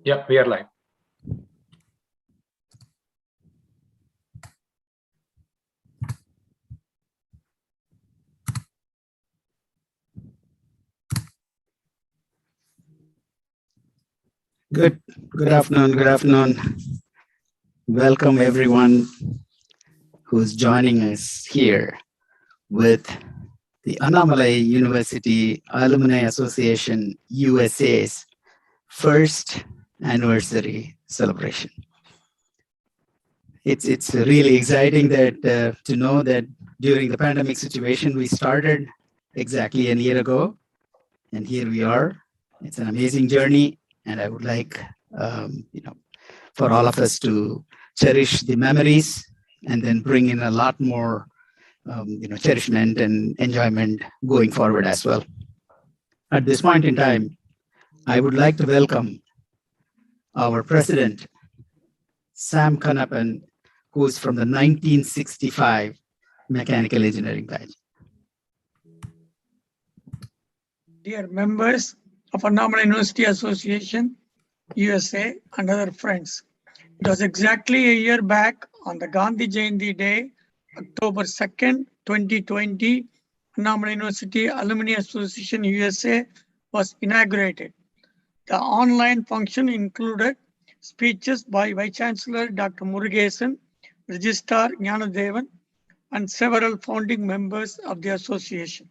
Yeah, we are live. Good afternoon. Welcome everyone who's joining us here with the Annamalai University Alumni Association USA's first anniversary celebration. It's really exciting that to know that during the pandemic situation we started exactly a year ago, and here we are. It's an amazing journey, and I would like for all of us to cherish the memories and then bring in a lot more cherishment and enjoyment going forward as well. At this point in time, I would like to welcome our president, Sam Kanapan, who is from the 1965 mechanical engineering batch. Dear members of Annamalai University Association, USA, and other friends, it was exactly a year back on the Gandhi Jayanti Day, October 2nd, 2020, Annamalai University Alumni Association USA was inaugurated. The online function included speeches by Vice Chancellor Dr. Murugesan, Registrar Jnanadevan, and several founding members of the association.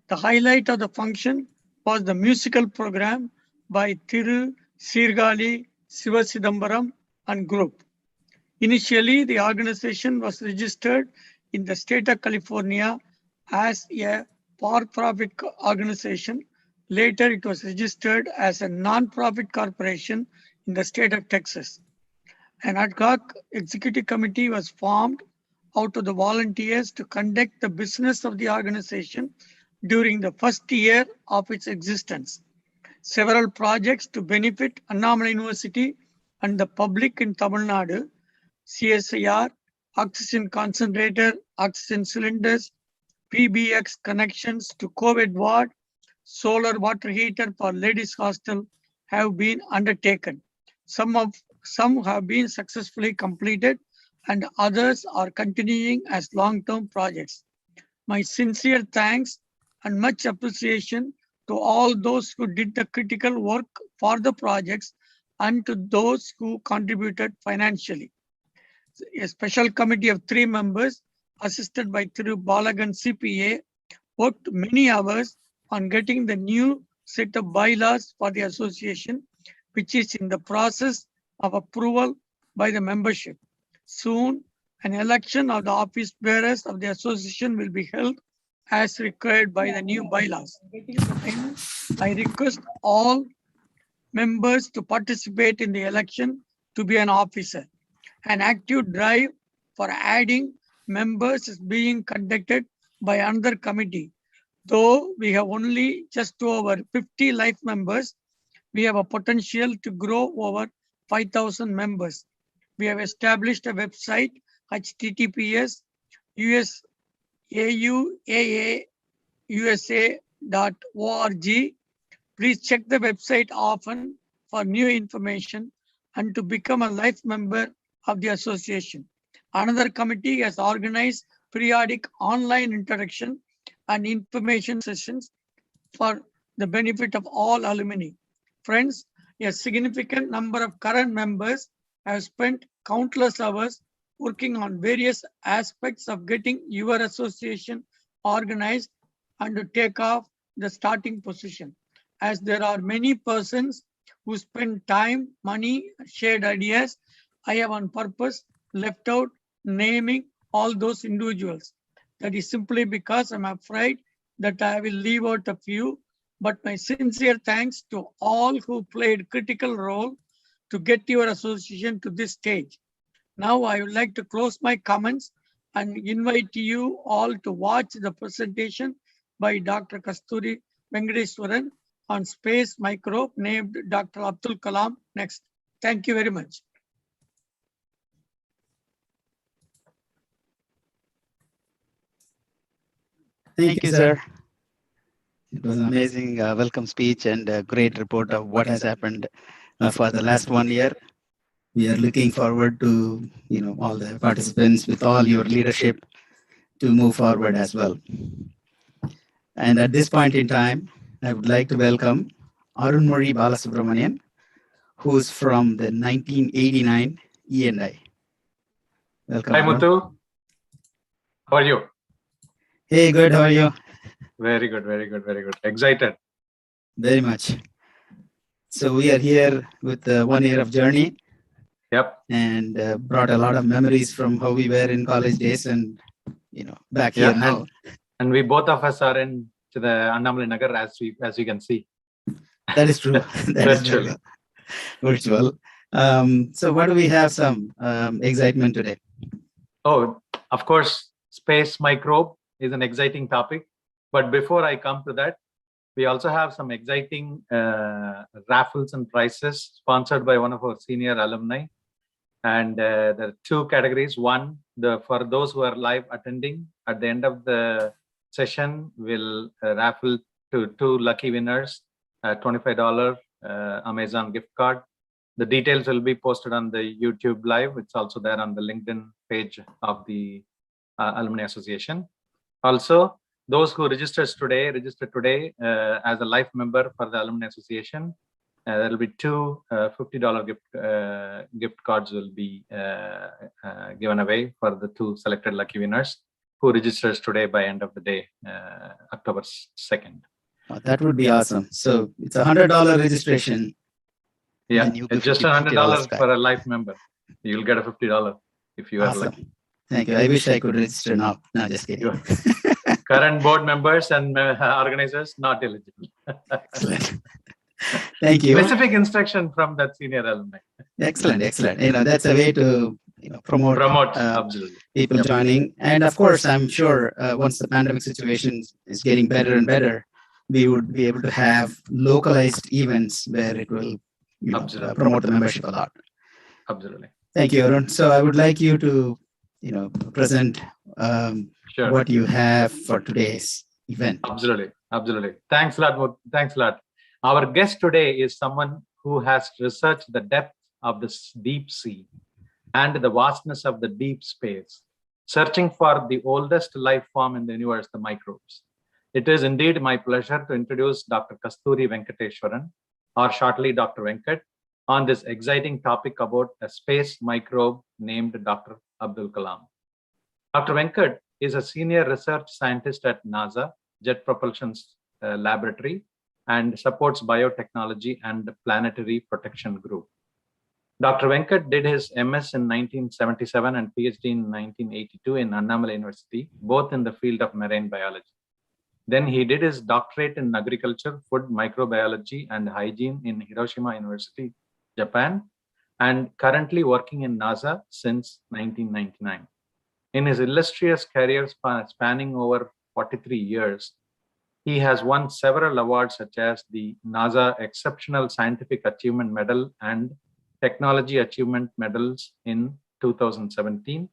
The highlight of the function was the musical program by Thiru Sirgali Sivasidambaram and group. Initially, the organization was registered in the state of California as a for-profit organization. Later, it was registered as a non-profit corporation in the state of Texas. An ad hoc executive committee was formed out of the volunteers to conduct the business of the organization during the first year of its existence. Several projects to benefit Annamalai University and the public in Tamil Nadu, CSIR, oxygen concentrator, oxygen cylinders, PBX connections to COVID ward, solar water heater for ladies hostel have been undertaken. Some have been successfully completed and others are continuing as long-term projects. My sincere thanks and much appreciation to all those who did the critical work for the projects and to those who contributed financially. A special committee of 3 members, assisted by Thiru Balagan CPA, worked many hours on getting the new set of bylaws for the association, which is in the process of approval by the membership. Soon, an election of the office bearers of the association will be held as required by the new bylaws. I request all members to participate in the election to be an officer. An active drive for adding members is being conducted by another committee. Though we have only just over 50 life members, we have a potential to grow over 5,000 members. We have established a website, https auausa.org. Please check the website often for new information and to become a life member of the association. Another committee has organized periodic online interaction and information sessions for the benefit of all alumni. Friends, a significant number of current members have spent countless hours working on various aspects of getting your association organized and to take off the starting position. As there are many persons who spend time, money, shared ideas, I have on purpose left out naming all those individuals. That is simply because I'm afraid that I will leave out a few, but my sincere thanks to all who played critical role to get your association to this stage. Now I would like to close my comments and invite you all to watch the presentation by Dr. Kasthuri Venkateswaran on space microbe named Dr. Abdul Kalam next. Thank you very much. Thank you, sir. It was an amazing welcome speech and a great report of what has happened for the last 1 year. We are looking forward to, all the participants with all your leadership to move forward as well. And at this point in time, I would like to welcome Arunmozhi Balasubramanian, who's from the 1989 E&I. Welcome. Hi, Arun. Muthu. How are you? Hey, good. How are you? Very good, very good, very good. Excited. Very much. So we are here with 1 year of journey. Yep. And brought a lot of memories from how we were in college days and, back here now. And we both of us are in to the Annamalai Nagar as you can see. That is true. Virtually. Virtual. So what do we have some excitement today? Oh, of course, space microbe is an exciting topic. But before I come to that, we also have some exciting raffles and prizes sponsored by one of our senior alumni. And there are two categories. One, for those who are live attending, at the end of the session, we'll raffle to 2 lucky winners, $25 Amazon gift card. The details will be posted on the YouTube live. It's also there on the LinkedIn page of the Alumni Association. Also, those who registered today as a life member for the Alumni Association. There will be 2 $50 gift cards will be given away for the 2 selected lucky winners who registers today by end of the day, October 2nd. Oh, that would be awesome. So it's $100 registration. Yeah, it's just $100 for a life member. You'll get a $50 if you are lucky. Thank you. I wish I could register now. No, just kidding. Current board members and organizers not eligible. Excellent. Thank you. Specific instruction from that senior alumni. Excellent. That's a way to promote people joining. And of course, I'm sure once the pandemic situation is getting better and better, we would be able to have localized events where it will promote the membership a lot. Absolutely. Thank you, Arun. So I would like you to present what you have for today's event. Absolutely. Thanks a lot. Our guest today is someone who has researched the depth of the deep sea and the vastness of the deep space, searching for the oldest life form in the universe, the microbes. It is indeed my pleasure to introduce Dr. Kasthuri Venkateswaran, or shortly Dr. Venkat, on this exciting topic about a space microbe named Dr. Abdul Kalam. Dr. Venkat is a senior research scientist at NASA Jet Propulsion Laboratory and supports biotechnology and planetary protection group. Dr. Venkat did his MS in 1977 and PhD in 1982 in Annamalai University, both in the field of marine biology. Then he did his doctorate in agriculture, food, microbiology, and hygiene in Hiroshima University, Japan, and currently working in NASA since 1999. In his illustrious career spanning over 43 years, he has won several awards such as the NASA Exceptional Scientific Achievement Medal and Technology Achievement Medals in 2017.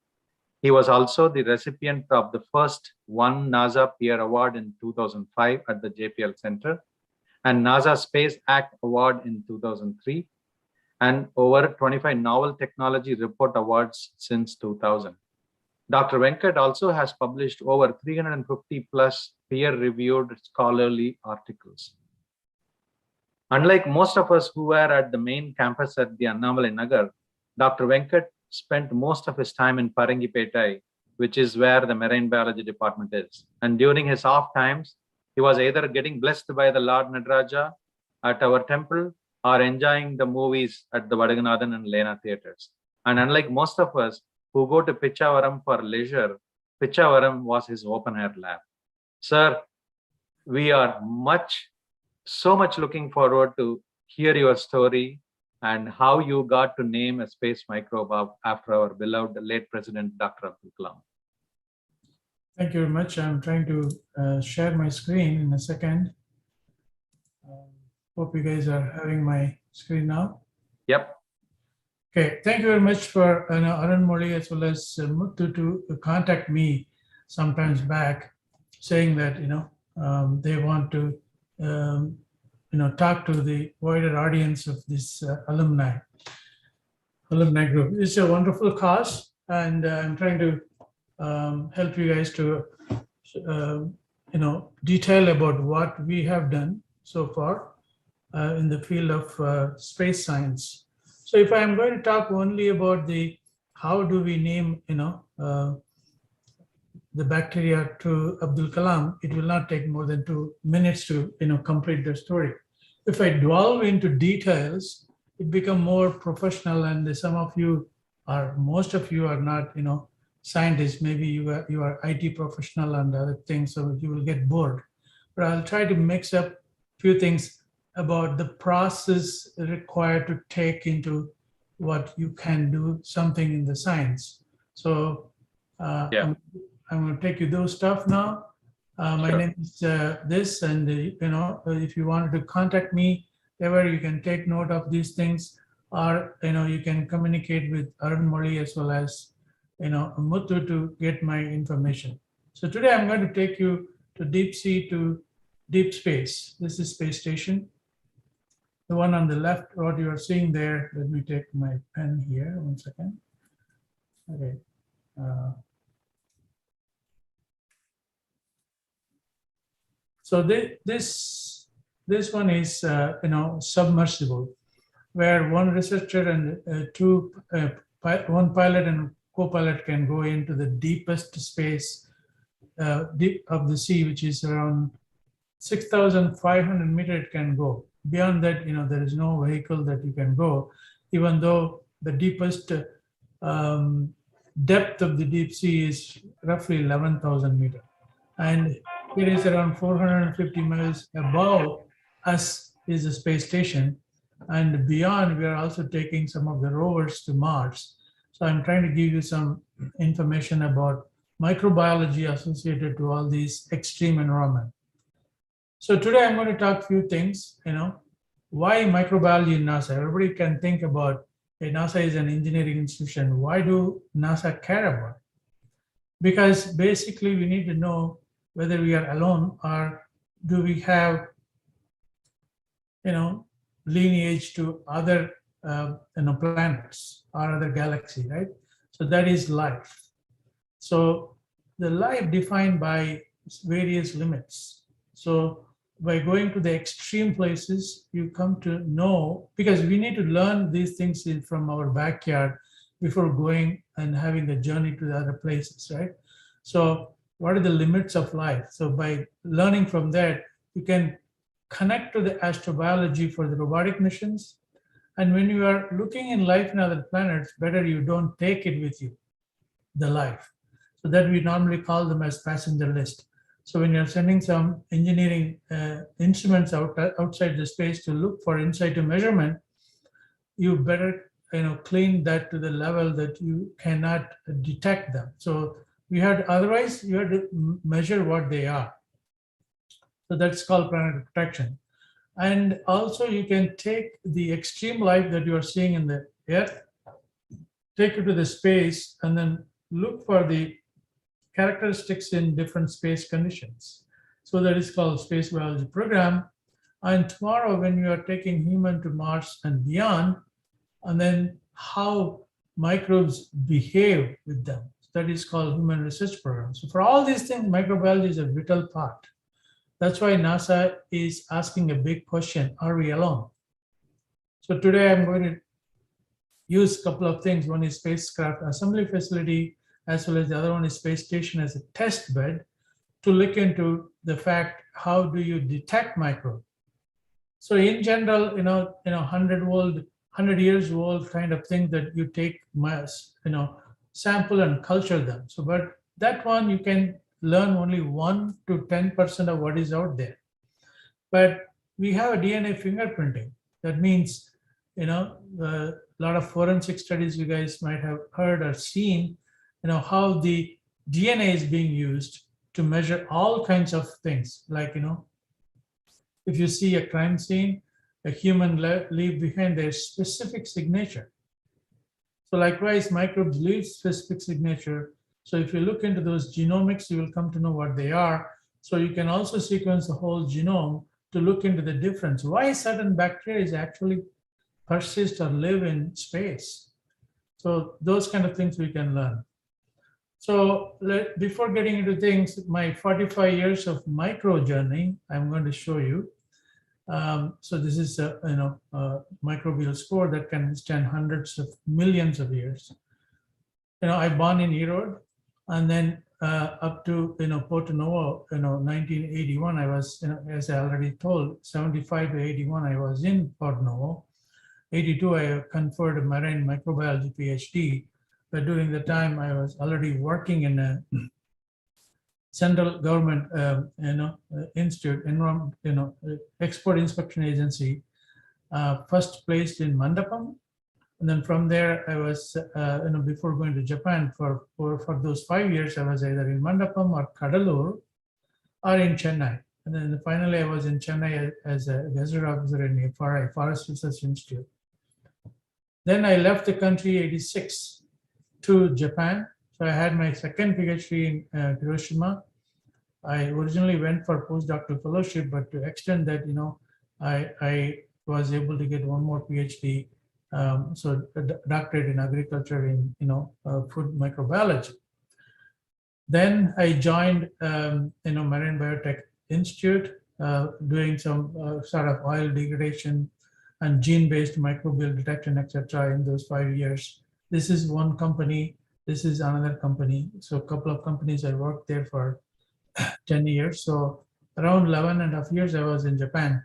He was also the recipient of the first One NASA Peer Award in 2005 at the JPL Center and NASA Space Act Award in 2003, and over 25 Novel Technology Report Awards since 2000. Dr. Venkat also has published over 350 plus peer-reviewed scholarly articles. Unlike most of us who were at the main campus at the Annamalai Nagar, Dr. Venkat spent most of his time in Parangipetai, which is where the marine biology department is. And during his off times, he was either getting blessed by the Lord Nadaraja at our temple or enjoying the movies at the Vadaganathan and Lena theaters. And unlike most of us who go to Pichavaram for leisure, Pichavaram was his open air lab. Sir, we are so much looking forward to hear your story and how you got to name a space microbe after our beloved late President, Dr. Abdul Kalam. Thank you very much. I'm trying to share my screen in a second. Hope you guys are having my screen now. Yep. Okay, thank you very much for Arunmozhi as well as Muthu to contact me sometimes back saying that, they want to talk to the wider audience of this alumni group. It's a wonderful cause, and I'm trying to help you guys to detail about what we have done so far in the field of space science. So if I'm going to talk only about the how do we name the bacteria to Abdul Kalam, it will not take more than 2 minutes to complete the story. If I delve into details, it become more professional, and some of you most of you are not scientists. Maybe you are IT professional and other things, so you will get bored. But I'll try to mix up a few things about the process required to take into what you can do something in the science. So I'm going to take you those stuff now. My Sure. name is this, and if you wanted to contact me ever, you can take note of these things, or you can communicate with Arun Moli as well as Muthu to get my information. So today I'm going to take you to deep sea to deep space. This is space station. The one on the left, what you are seeing there, let me take my pen here, 1 second. Okay. So this one is submersible, where one researcher and one pilot and co-pilot can go into the deepest space deep of the sea, which is around 6,500 meters. It can go beyond that. There is no vehicle that you can go, even though the deepest depth of the deep sea is roughly 11,000 meters, and it is around 450 miles above us is the space station, and beyond we are also taking some of the rovers to Mars. So I'm trying to give you some information about microbiology associated to all these extreme environment. So today I'm going to talk a few things, why microbiology in NASA. Everybody can think about, hey, NASA is an engineering institution. Why do NASA care about it? Because basically we need to know whether we are alone or do we have, lineage to other, planets or other galaxy, right? So that is life. So the life defined by various limits. So by going to the extreme places, you come to know, because we need to learn these things from our backyard before going and having a journey to the other places, right? So what are the limits of life? So by learning from that, you can connect to the astrobiology for the robotic missions. And when you are looking in life in other planets, better you don't take it with you, the life. So that we normally call them as passenger list. So when you're sending some engineering instruments outside the space to look for in situ measurement, you better clean that to the level that you cannot detect them. So otherwise you have to measure what they are. So that's called planetary protection. And also you can take the extreme life that you are seeing in the Earth, take it to the space, and then look for the characteristics in different space conditions. So that is called space biology program. And tomorrow when you are taking human to Mars and beyond, and then how microbes behave with them, that is called human research program. So for all these things, microbiology is a vital part. That's why NASA is asking a big question, are we alone? So today I'm going to use a couple of things. One is spacecraft assembly facility, as well as the other one is space station as a test bed to look into the fact, how do you detect microbes? So in general, 100 years old kind of thing that you take sample and culture them. So, but that one you can learn only 1 to 10% of what is out there. But we have a DNA fingerprinting. That means, a lot of forensic studies you guys might have heard or seen, how the DNA is being used to measure all kinds of things. Like, if you see a crime scene, a human leave behind their specific signature. So likewise, microbes leave specific signature. So if you look into those genomics, you will come to know what they are. So you can also sequence the whole genome to look into the difference, why certain bacteria is actually persist or live in space. So those kind of things we can learn. So before getting into things, my 45 years of micro journey, I'm going to show you. So this is a microbial spore that can withstand hundreds of millions of years. I born in Erode, and then up to Porto Novo, 1981. I was, as I already told, 75 to 81. I was in Porto Novo. 82, I conferred a marine microbiology PhD. But during the time, I was already working in a central government, institute, export inspection agency, first placed in Mandapam. And then from there, I was, before going to Japan for those 5 years, I was either in Mandapam or Kadalur or in Chennai. And then finally, I was in Chennai as a gazetted officer in FRI, Forest Research Institute. Then I left the country 86 to Japan. So I had my second PhD in Hiroshima. I originally went for postdoctoral fellowship, but to extend that, I was able to get one more PhD. So a doctorate in agriculture in food microbiology. Then I joined Marine Biotech Institute, doing some sort of oil degradation and gene-based microbial detection, etc. in those 5 years. This is one company. This is another company. So a couple of companies I worked there for 10 years. So around 11 and a half years I was in Japan.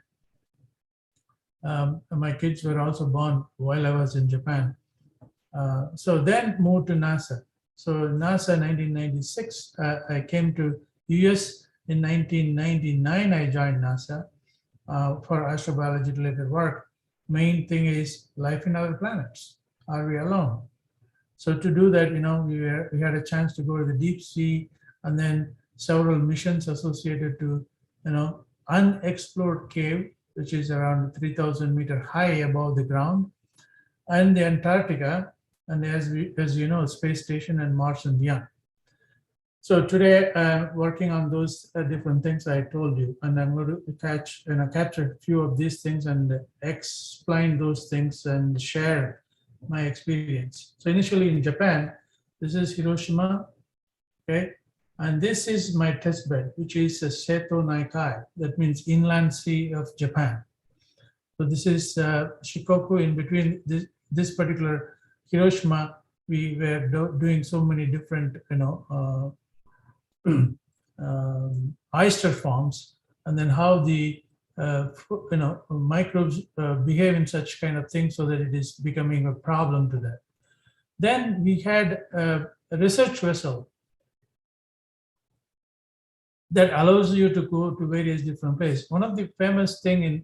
My kids were also born while I was in Japan. So then moved to NASA. So NASA 1996, I came to US in 1999. I joined NASA for astrobiology related work. Main thing is life in other planets. Are we alone? So to do that, we had a chance to go to the deep sea, and then several missions associated to, unexplored cave, which is around 3,000 meters high above the ground, and the Antarctica, and as you know, space station and Mars and beyond. So today I'm working on those different things I told you, and I'm going to capture a few of these things and explain those things and share my experience. So initially in Japan, this is Hiroshima, okay? And this is my test bed, which is a Seto Naikai, that means inland sea of Japan. So this is Shikoku. In between this particular Hiroshima, we were doing so many different, oyster farms, and then how the microbes behave in such kind of things so that it is becoming a problem to them. Then we had a research vessel that allows you to go to various different places. One of the famous thing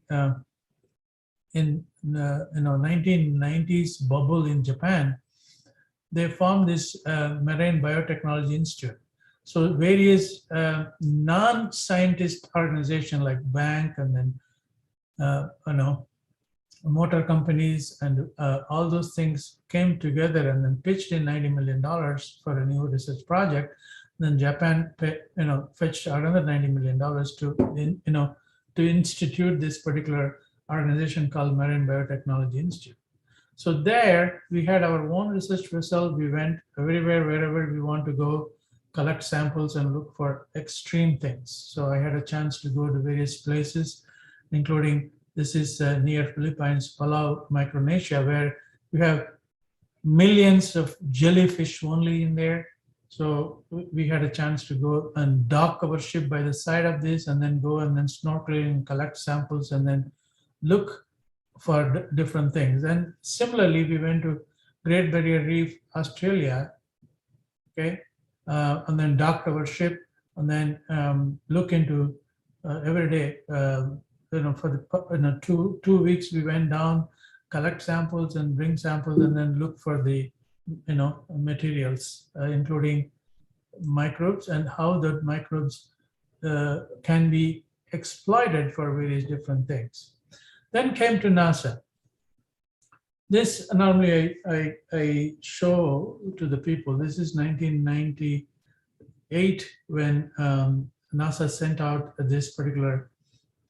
in 1990s bubble in Japan, they formed this Marine Biotechnology Institute. So various non-scientist organizations like bank and then motor companies and all those things came together and then pitched in $90 million for a new research project. Then Japan, fetched another $90 million to institute this particular organization called Marine Biotechnology Institute. So there we had our own research vessel. We went everywhere, wherever we want to go, collect samples and look for extreme things. So I had a chance to go to various places, including this is near Philippines, Palau, Micronesia, where you have millions of jellyfish only in there. So we had a chance to go and dock our ship by the side of this and then go and then snorkeling and collect samples and then look for different things. And similarly, we went to Great Barrier Reef, Australia, okay, and then docked our ship and then look into every day, for the 2 weeks we went down, collect samples and bring samples and then look for the materials, including microbes and how the microbes can be exploited for various different things. Then came to NASA. This normally I show to the people. This is 1998 when NASA sent out this particular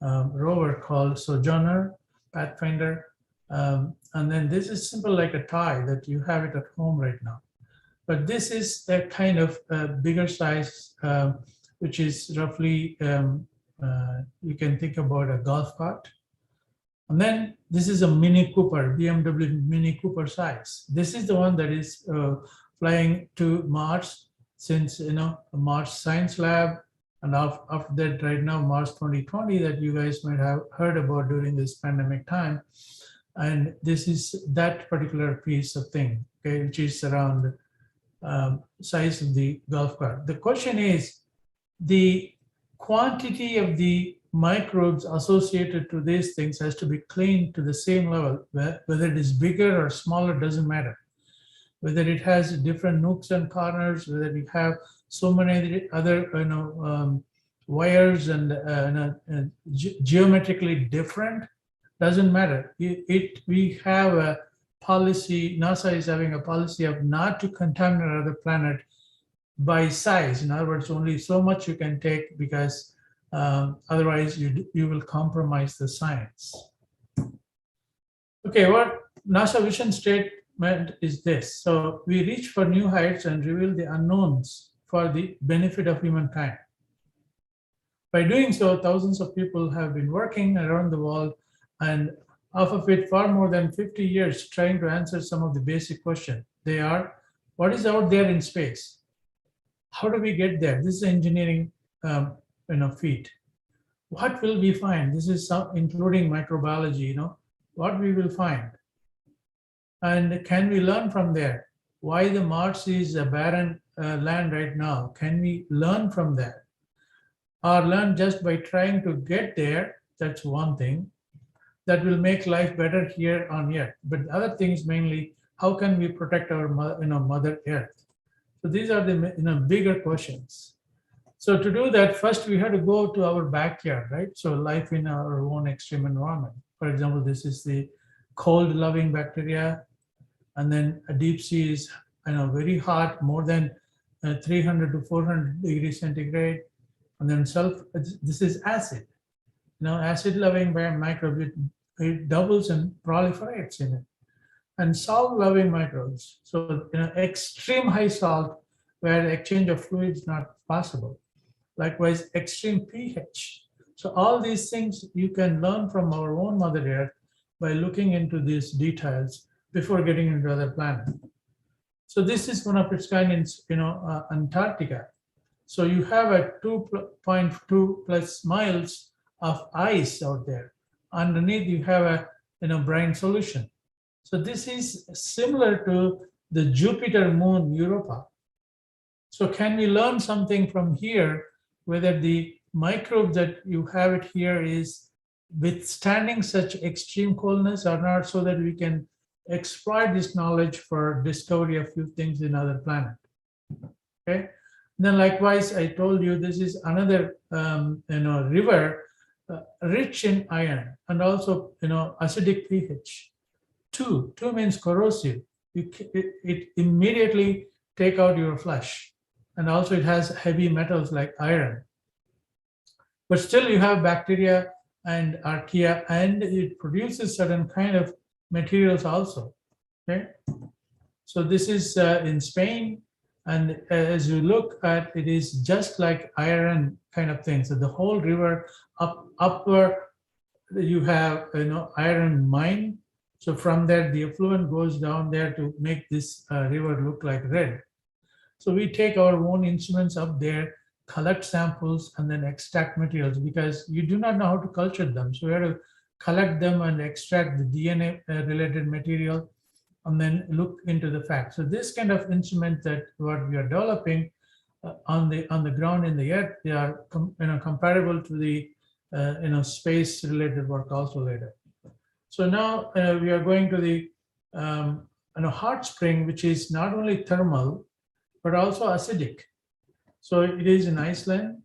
rover called Sojourner, Pathfinder. And then this is simple like a tie that you have it at home right now. But this is a kind of bigger size, which is roughly, you can think about a golf cart. And then this is a Mini Cooper, BMW Mini Cooper size. This is the one that is flying to Mars since, Mars Science Lab. And after that, right now, Mars 2020 that you guys might have heard about during this pandemic time. And this is that particular piece of thing, okay, which is around size of the golf cart. The question is the quantity of the microbes associated to these things has to be cleaned to the same level, whether it is bigger or smaller doesn't matter. Whether it has different nooks and corners, whether you have so many other wires and geometrically different, doesn't matter. We have a policy, NASA is having a policy of not to contaminate another planet by size. In other words, only so much you can take because otherwise you will compromise the science. Okay, what NASA vision statement is this. So we reach for new heights and reveal the unknowns for the benefit of humankind. By doing so, thousands of people have been working around the world, and half of it far more than 50 years trying to answer some of the basic questions. They are, what is out there in space? How do we get there? This is engineering feat. What will we find? This is including microbiology, what we will find. And can we learn from there? Why the Mars is a barren land right now? Can we learn from that? Or learn just by trying to get there? That's one thing. That will make life better here on Earth. But the other things mainly, how can we protect our Mother Earth? So these are the bigger questions. So to do that, first we have to go to our backyard, right? So life in our own extreme environment. For example, this is the cold-loving bacteria, and then a deep sea is very hot, more than 300 to 400 degrees centigrade, and then this is acid. Acid-loving microbe, it doubles and proliferates in it. And salt-loving microbes, so extreme high salt, where exchange of fluids is not possible. Likewise, extreme pH. So all these things you can learn from our own Mother Earth by looking into these details before getting into other planets. So this is one of its kind in Antarctica. So you have a 2.2 plus miles of ice out there. Underneath you have a brine solution. So this is similar to the Jupiter moon Europa. So can we learn something from here, whether the microbe that you have it here is withstanding such extreme coldness or not, so that we can exploit this knowledge for discovery of few things in other planet. Okay. Then likewise, I told you this is another river rich in iron and also acidic pH. 2 means corrosive. It immediately take out your flesh, and also it has heavy metals like iron. But still you have bacteria and archaea, and it produces certain kind of materials also. Okay, so this is in Spain, and as you look at it, is just like iron kind of thing. So the whole river upward, you have iron mine. So from there, the effluent goes down there to make this river look like red. So we take our own instruments up there, collect samples, and then extract materials, because you do not know how to culture them. So we have to collect them and extract the DNA related material, and then look into the facts. So this kind of instrument that what we are developing on the ground in the Earth, they are comparable to the space related work also later. So now we are going to the hot spring, which is not only thermal, but also acidic. So it is in Iceland.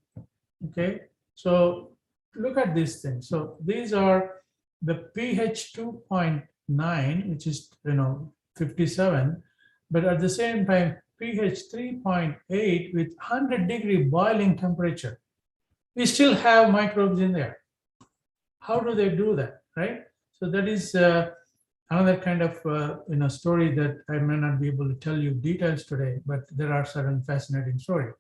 Okay, so look at these things. So these are the pH 2.9, which is 57, but at the same time pH 3.8 with 100-degree boiling temperature. We still have microbes in there. how do they do that, right? So that is another kind of story that I may not be able to tell you details today, but there are certain fascinating stories.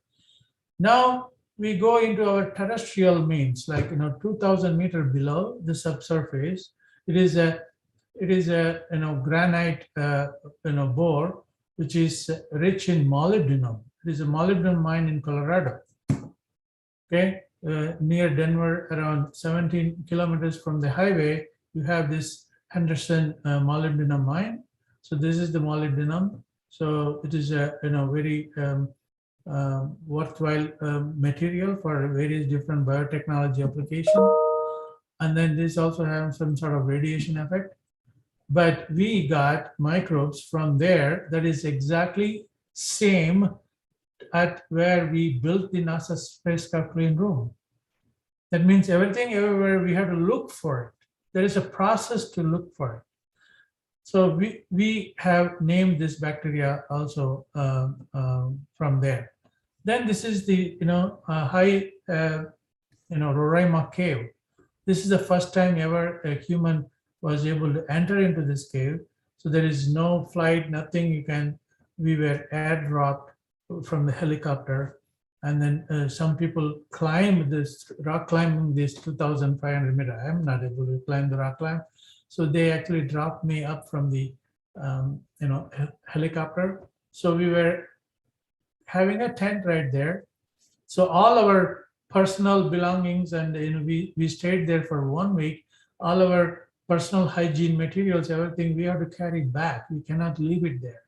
Now we go into our terrestrial means, like 2,000 meter below the subsurface. It is a granite bore which is rich in molybdenum. It is a molybdenum mine in Colorado. Okay, near Denver, around 17 kilometers from the highway, you have this Henderson molybdenum mine. So this is the molybdenum. So it is a very worthwhile material for various different biotechnology application. And then this also has some sort of radiation effect. But we got microbes from there that is exactly same at where we built the NASA spacecraft clean room. That means everything, everywhere, we have to look for it. There is a process to look for it. So we have named this bacteria also from there. Then this is the high Roraima cave. This is the first time ever a human was able to enter into this cave. So there is no flight, nothing. We were airdropped from the helicopter, and then some people climbed this rock climbing this 2,500 meter. I'm not able to climb the rock climb, so they actually dropped me up from the helicopter. So we were having a tent right there. So all our personal belongings, and we stayed there for 1 week. All our personal hygiene materials, everything we have to carry back. We cannot leave it there.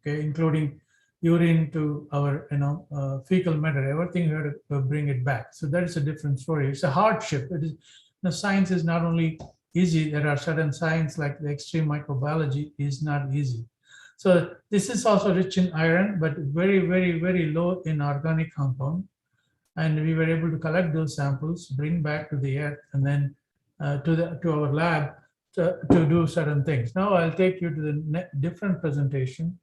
Okay, including urine to our fecal matter, everything we have to bring it back. So that is a different story. It's a hardship. It is, science is not only easy, there are certain science like the extreme microbiology is not easy. So this is also rich in iron, but very, very, very low in organic compound. And we were able to collect those samples, bring back to the earth, and then to our lab to do certain things. Now I'll take you to the different presentation.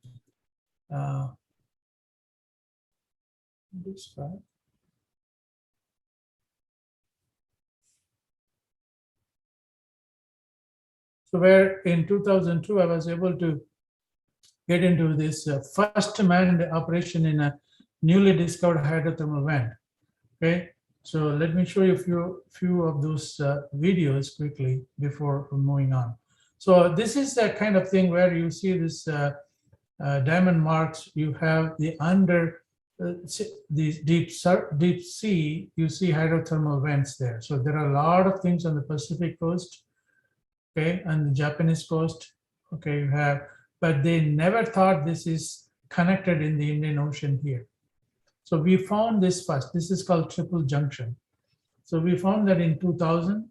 This slide. So where in 2002, I was able to get into this first manned operation in a newly discovered hydrothermal vent. Okay, so let me show you a few of those videos quickly before moving on. So this is the kind of thing where you see this diamond marks. You have the under the deep sea, you see hydrothermal vents there. So there are a lot of things on the Pacific coast, okay, and the Japanese coast, okay, you have, but they never thought this is connected in the Indian Ocean here. So we found this first. This is called triple junction. So we found that in 2000.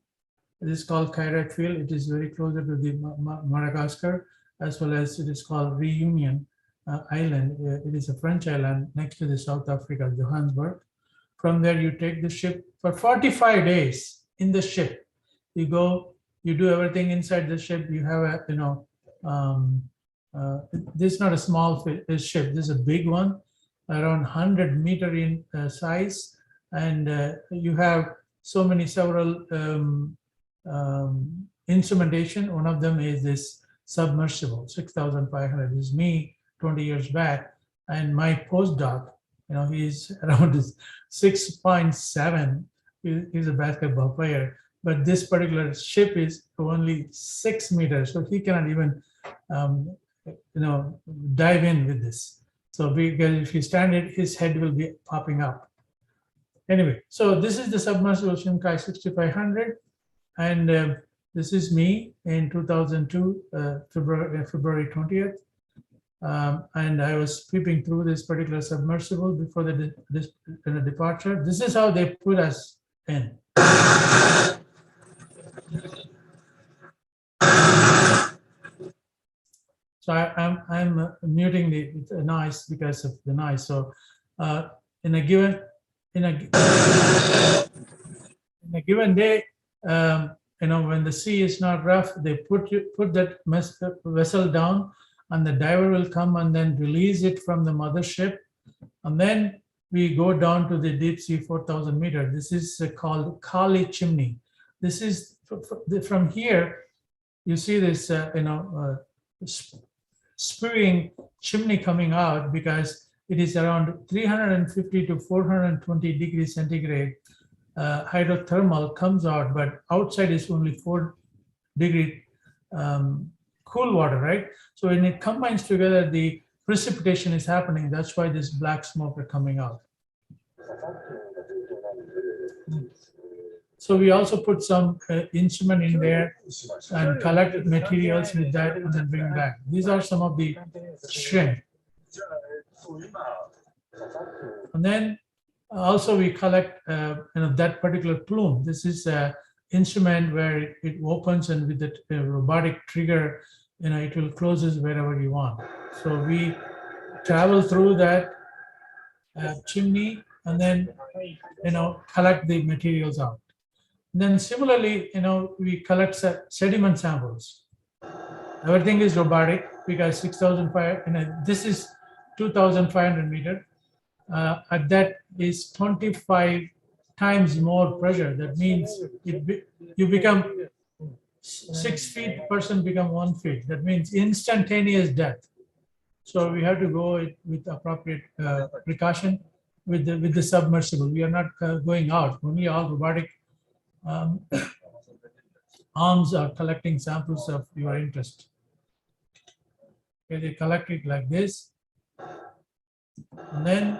It is called Kairat Field. It is very closer to the Madagascar, as well as it is called Reunion Island. It is a French island next to the South Africa, Johannesburg. From there, you take the ship for 45 days in the ship. You go, you do everything inside the ship. You have a, this is not a small ship. This is a big one, around 100 meter in size. And you have several instrumentation. One of them is this submersible, 6,500. This is me 20 years back, and my postdoc, he's around 6.7. He's a basketball player, but this particular ship is only 6 meters, so he cannot even dive in with this. So because if you stand it, his head will be popping up. Anyway, so this is the submersible Shinkai 6500, and this is me in 2002, February 20th. And I was peeping through this particular submersible before the departure. This is how they put us in. So I'm muting the noise because of the noise. So in a given day, when the sea is not rough, they put that vessel down, and the diver will come and then release it from the mothership, and then we go down to the deep sea 4,000 meters. This is called Kali chimney. This is from here, you see this, spewing chimney coming out because it is around 350 to 420 degrees centigrade. Hydrothermal comes out, but outside is only 4-degree cool water, right? So when it combines together, the precipitation is happening. That's why this black smoke are coming out. So we also put some instrument in there and collect materials with that and then bring back. These are some of the shrimp. And then also we collect that particular plume. This is an instrument where it opens, and with the robotic trigger, it will closes wherever you want. So we travel through that chimney and then collect the materials out. Then similarly, we collect sediment samples. Everything is robotic because 6,500, this is 2,500 meters. At that is 25 times more pressure. That means you become 6 feet, person become 1 feet. That means instantaneous death. So we have to go with appropriate precaution with the submersible. We are not going out. Only all robotic arms are collecting samples of your interest. Okay, they collect it like this. And then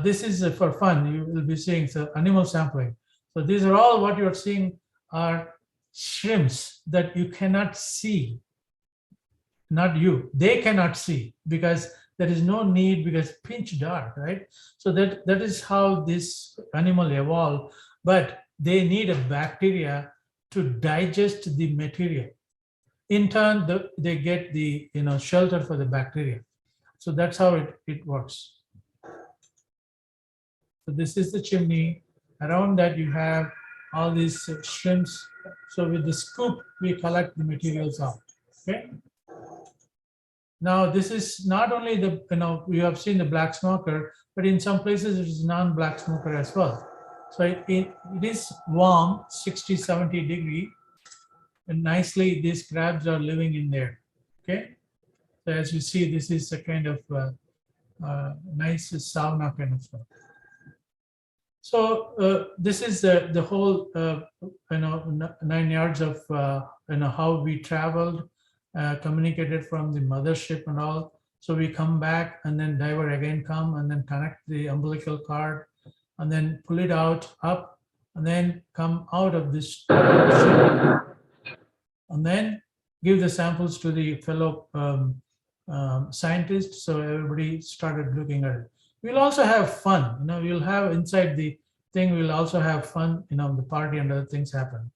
this is for fun. You will be seeing animal sampling. So these are all what you're seeing are shrimps that you cannot see. Not you, they cannot see because there is no need, because pitch dark, right? So that is how this animal evolved, but they need a bacteria to digest the material. In turn, they get the shelter for the bacteria. So that's how it works. So this is the chimney. Around that you have all these shrimps. So with the scoop, we collect the materials out. Okay. Now this is not only you have seen the black smoker, but in some places it is non-black smoker as well. So it is warm, 60, 70 degree, and nicely these crabs are living in there. Okay. So as you see, this is a kind of nice sauna kind of stuff. So this is the whole 9 yards of how we traveled, communicated from the mothership and all. So we come back, and then diver again come and then connect the umbilical cord and then pull it out up and then come out of this ship and then give the samples to the fellow scientists. So everybody started looking at it. We'll also have fun. We'll have inside the thing, we'll also have fun, the party and other things happen.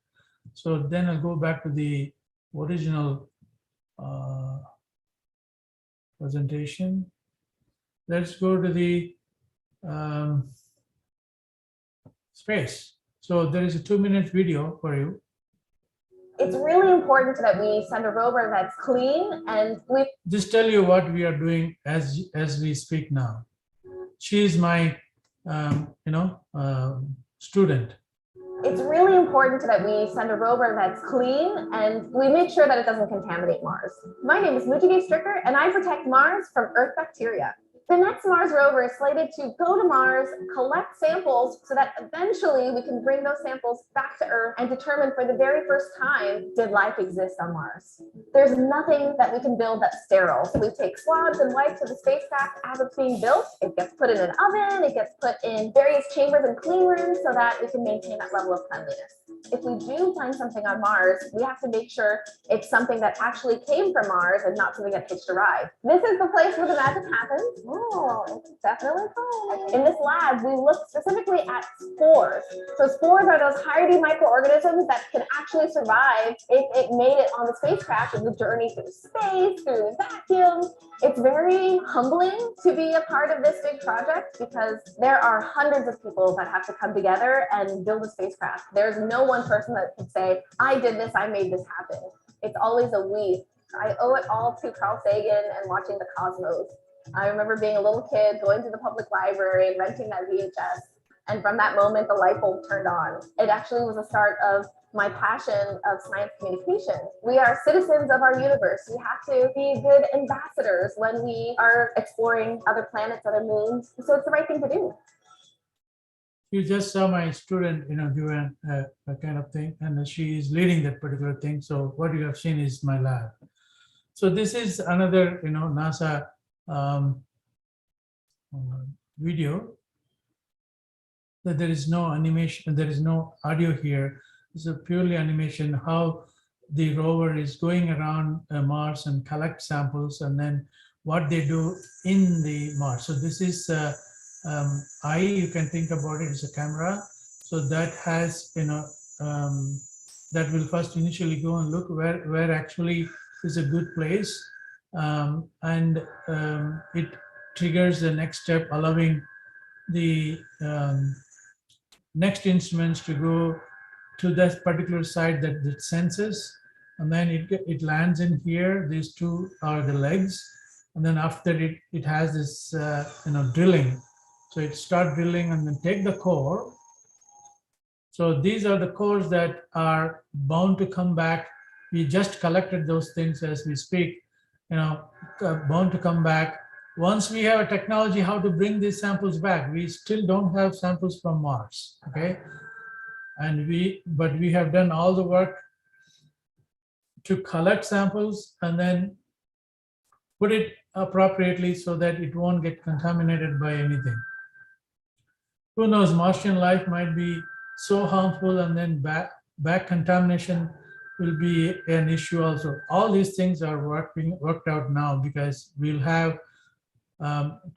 So then I'll go back to the original presentation. Let's go to the space. So there is a 2-minute video for you. It's really important that we send a rover that's clean, and we just tell you what we are doing as we speak now. She is my student. It's really important that we send a rover that's clean, and we make sure that it doesn't contaminate Mars. My name is Mujige Stricker, and I protect Mars from Earth bacteria. The next Mars rover is slated to go to Mars, collect samples so that eventually we can bring those samples back to Earth and determine for the very first time, did life exist on Mars? There's nothing that we can build that's sterile. So we take swabs and wipes of the spacecraft as it's being built. It gets put in an oven, it gets put in various chambers and clean rooms so that we can maintain that level of cleanliness. If we do find something on Mars, we have to make sure it's something that actually came from Mars and not something that hitched a ride. This is the place where the magic happens. Oh, it's definitely fun. In this lab, we look specifically at spores. So spores are those hardy microorganisms that can actually survive if it made it on the spacecraft in the journey through space, through the vacuum. It's very humbling to be a part of this big project because there are hundreds of people that have to come together and build a spacecraft. There's no one person that can say, I did this, I made this happen. It's always a we. I owe it all to Carl Sagan and watching the cosmos. I remember being a little kid, going to the public library and renting that VHS. And from that moment, the light bulb turned on. It actually was the start of my passion of science communication. We are citizens of our universe. We have to be good ambassadors when we are exploring other planets, other moons. So it's the right thing to do. You just saw my student, do a kind of thing, and she is leading that particular thing. So what you have seen is my lab. So this is another, NASA video. That there is no animation, there is no audio here. It's a purely animation, how the rover is going around Mars and collect samples, and then what they do in the Mars. So this is eye, you can think about it as a camera. So that has, that will first initially go and look where actually is a good place. And it triggers the next step, allowing the next instruments to go to that particular site that it senses. And then it lands in here. These two are the legs. And then after it has this, drilling. So it starts drilling and then take the core. So these are the cores that are bound to come back. We just collected those things as we speak, bound to come back. Once we have a technology how to bring these samples back, we still don't have samples from Mars, okay? But we have done all the work to collect samples and then put it appropriately so that it won't get contaminated by anything. Who knows, Martian life might be so harmful, and then back contamination will be an issue also. All these things are worked out now, because we'll have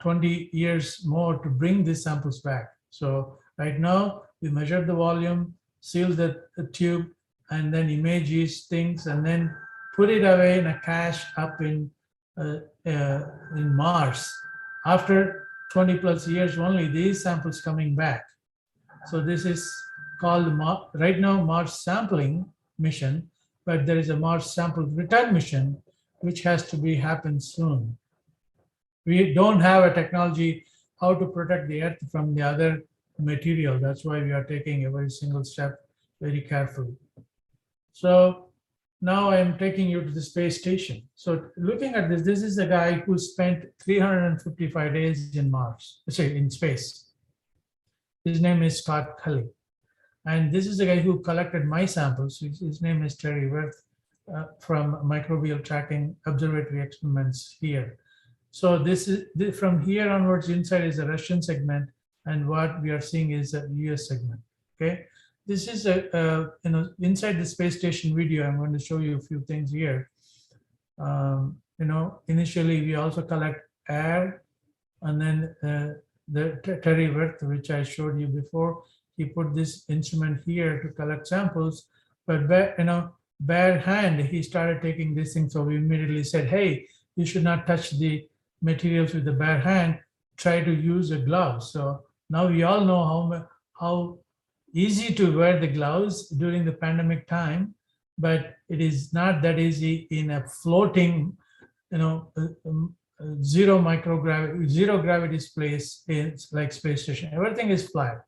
20 years more to bring these samples back. So right now we measure the volume, seal the tube, and then image these things, and then put it away in a cache up in Mars. After 20 plus years, only these samples coming back. So this is called right now Mars sampling mission, but there is a Mars sample return mission which has to happen soon. We don't have a technology how to protect the Earth from the other material. That's why we are taking every single step very carefully. So now I'm taking you to the space station. So looking at this, this is a guy who spent 355 days in in space. His name is Scott Kelly. And this is the guy who collected my samples. His name is Terry Wirth from Microbial Tracking Observatory Experiments here. So this is from here onwards, inside is a Russian segment, and what we are seeing is a US segment, okay? This is inside the space station video. I'm going to show you a few things here. Initially we also collect air, and then the Terry Wirth, which I showed you before, he put this instrument here to collect samples, but bare hand, he started taking this thing. So we immediately said, hey, you should not touch the materials with the bare hand, try to use a glove. So now we all know how easy to wear the gloves during the pandemic time, but it is not that easy in a floating, zero gravity place like space station. Everything is flat.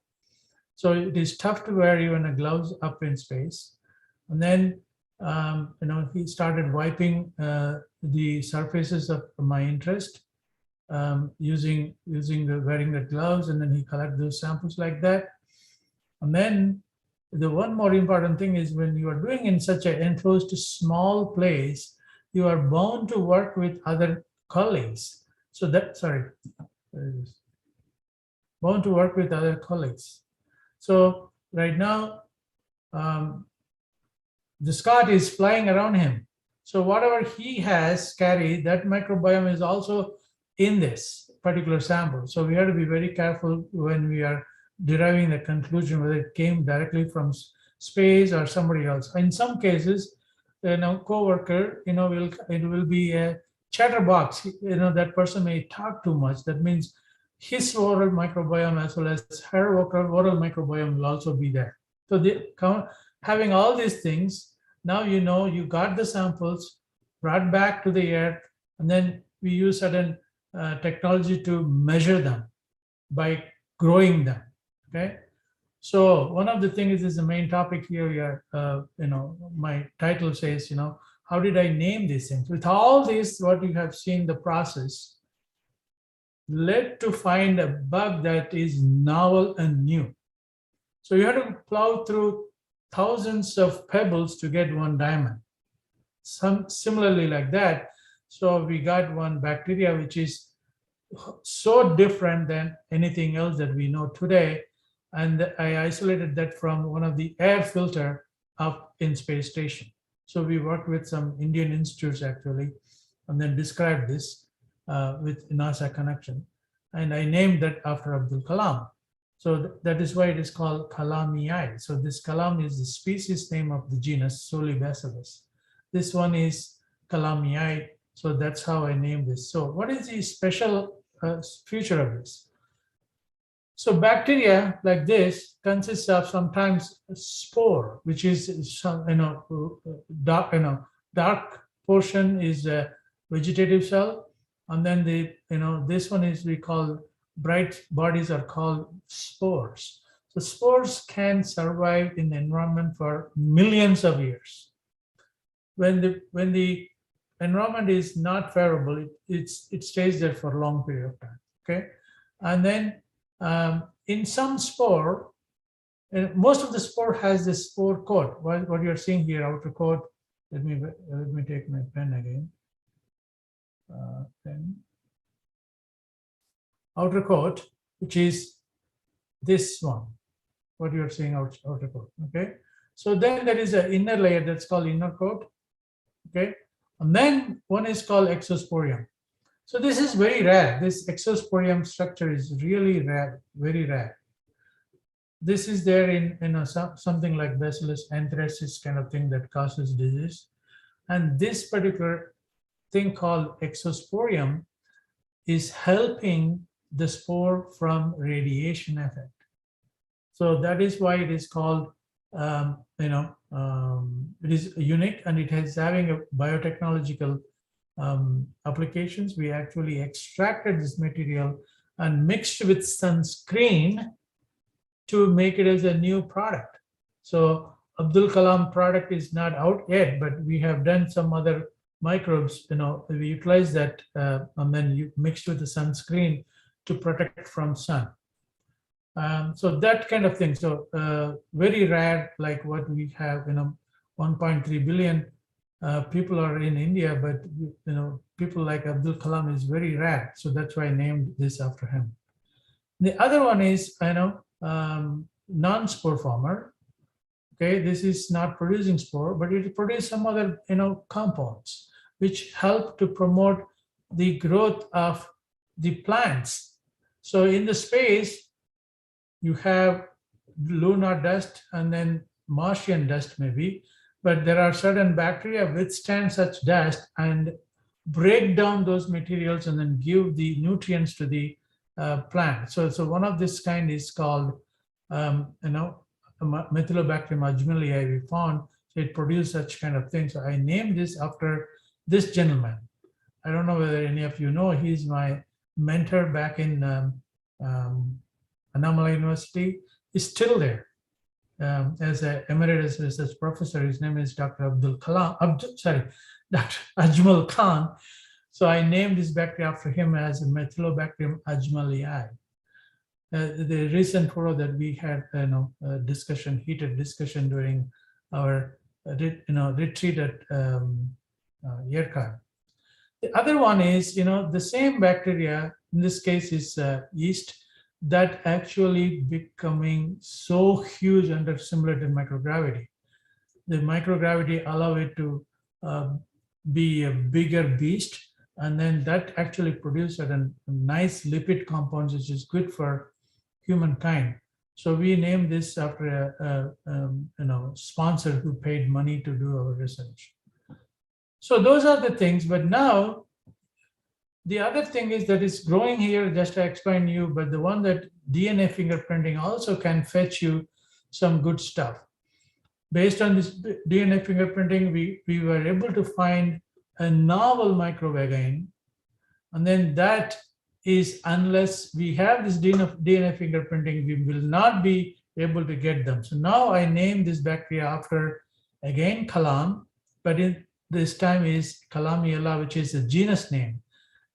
So it is tough to wear even a gloves up in space. And then, he started wiping the surfaces of my interest wearing the gloves, and then he collected those samples like that. And then the one more important thing is, when you are doing in such an enclosed small place, you are bound to work with other colleagues. So bound to work with other colleagues. So right now, the Scott is flying around him. So whatever he has carried, that microbiome is also in this particular sample. So we have to be very careful when we are deriving the conclusion whether it came directly from space or somebody else. In some cases, co-worker, it will be a chatterbox. That person may talk too much. That means his oral microbiome as well as her oral microbiome will also be there. So having all these things, now you got the samples brought back to the Earth, and then we use certain technology to measure them by growing them, okay? So one of the things is the main topic here. We are, my title says, how did I name these things? With all this, what you have seen, the process led to find a bug that is novel and new. So you have to plow through thousands of pebbles to get one diamond. Similarly like that. So we got one bacteria which is so different than anything else that we know today. And I isolated that from one of the air filter up in space station. So we worked with some Indian institutes actually, and then described this with NASA connection. And I named that after Abdul Kalam. So that is why it is called Kalami I. So this Kalam is the species name of the genus Solibacillus. This one is Kalami I. So that's how I named this. So what is the special feature of this? So bacteria like this consists of sometimes a spore, which is some dark portion is a vegetative cell, and then this one is we call bright bodies are called spores. So spores can survive in the environment for millions of years. When the environment is not favorable, it stays there for a long period of time. Okay, and then in some spore, most of the spore has this spore coat. What you're seeing here, outer coat. Let me take my pen again. Outer coat, which is this one. What you're seeing outer coat. Okay. So then there is an inner layer that's called inner coat. Okay. And then one is called exosporium. So this is very rare. This exosporium structure is really rare, very rare. This is there in something like Bacillus anthracis kind of thing that causes disease. And this particular thing called exosporium is helping the spore from radiation effect. So that is why it is called, it is unique, and it is having a biotechnological applications. We actually extracted this material and mixed with sunscreen to make it as a new product. So Abdul Kalam product is not out yet, but we have done some other microbes, we utilize that and then you mixed with the sunscreen to protect from sun. So that kind of thing. So very rare, like what we have, 1.3 billion people are in India, but people like Abdul Kalam is very rare. So that's why I named this after him. The other one is, non-spore former. Okay, this is not producing spore, but it produces some other, compounds which help to promote the growth of the plants. So in the space, you have lunar dust and then Martian dust maybe, but there are certain bacteria withstand such dust and break down those materials and then give the nutrients to the plant. So one of this kind is called, Methylobacterium ajmeli we found. So it produced such kind of things. So I named this after this gentleman. I don't know whether any of you know, he's my mentor back in Annamalai University. He's still there as an emeritus research professor. His name is Dr. Abdul Kalam, Dr. Ajmal Khan. So I named this bacteria after him as Methylobacterium ajmeli I. The recent photo that we had, heated discussion during our, retreat at Yerkar. The other one is, the same bacteria, in this case is yeast, that actually becoming so huge under simulated microgravity. The microgravity allow it to be a bigger beast, and then that actually produces a nice lipid compounds, which is good for humankind. So we named this after a sponsor who paid money to do our research. So those are the things. But now the other thing is that is growing here, just to explain you, but the one that DNA fingerprinting also can fetch you some good stuff. Based on this DNA fingerprinting, we were able to find a novel microbe again. And then that is, unless we have this DNA fingerprinting, we will not be able to get them. So now I named this bacteria after, again, Kalam, but this time is Kalami I, which is a genus name.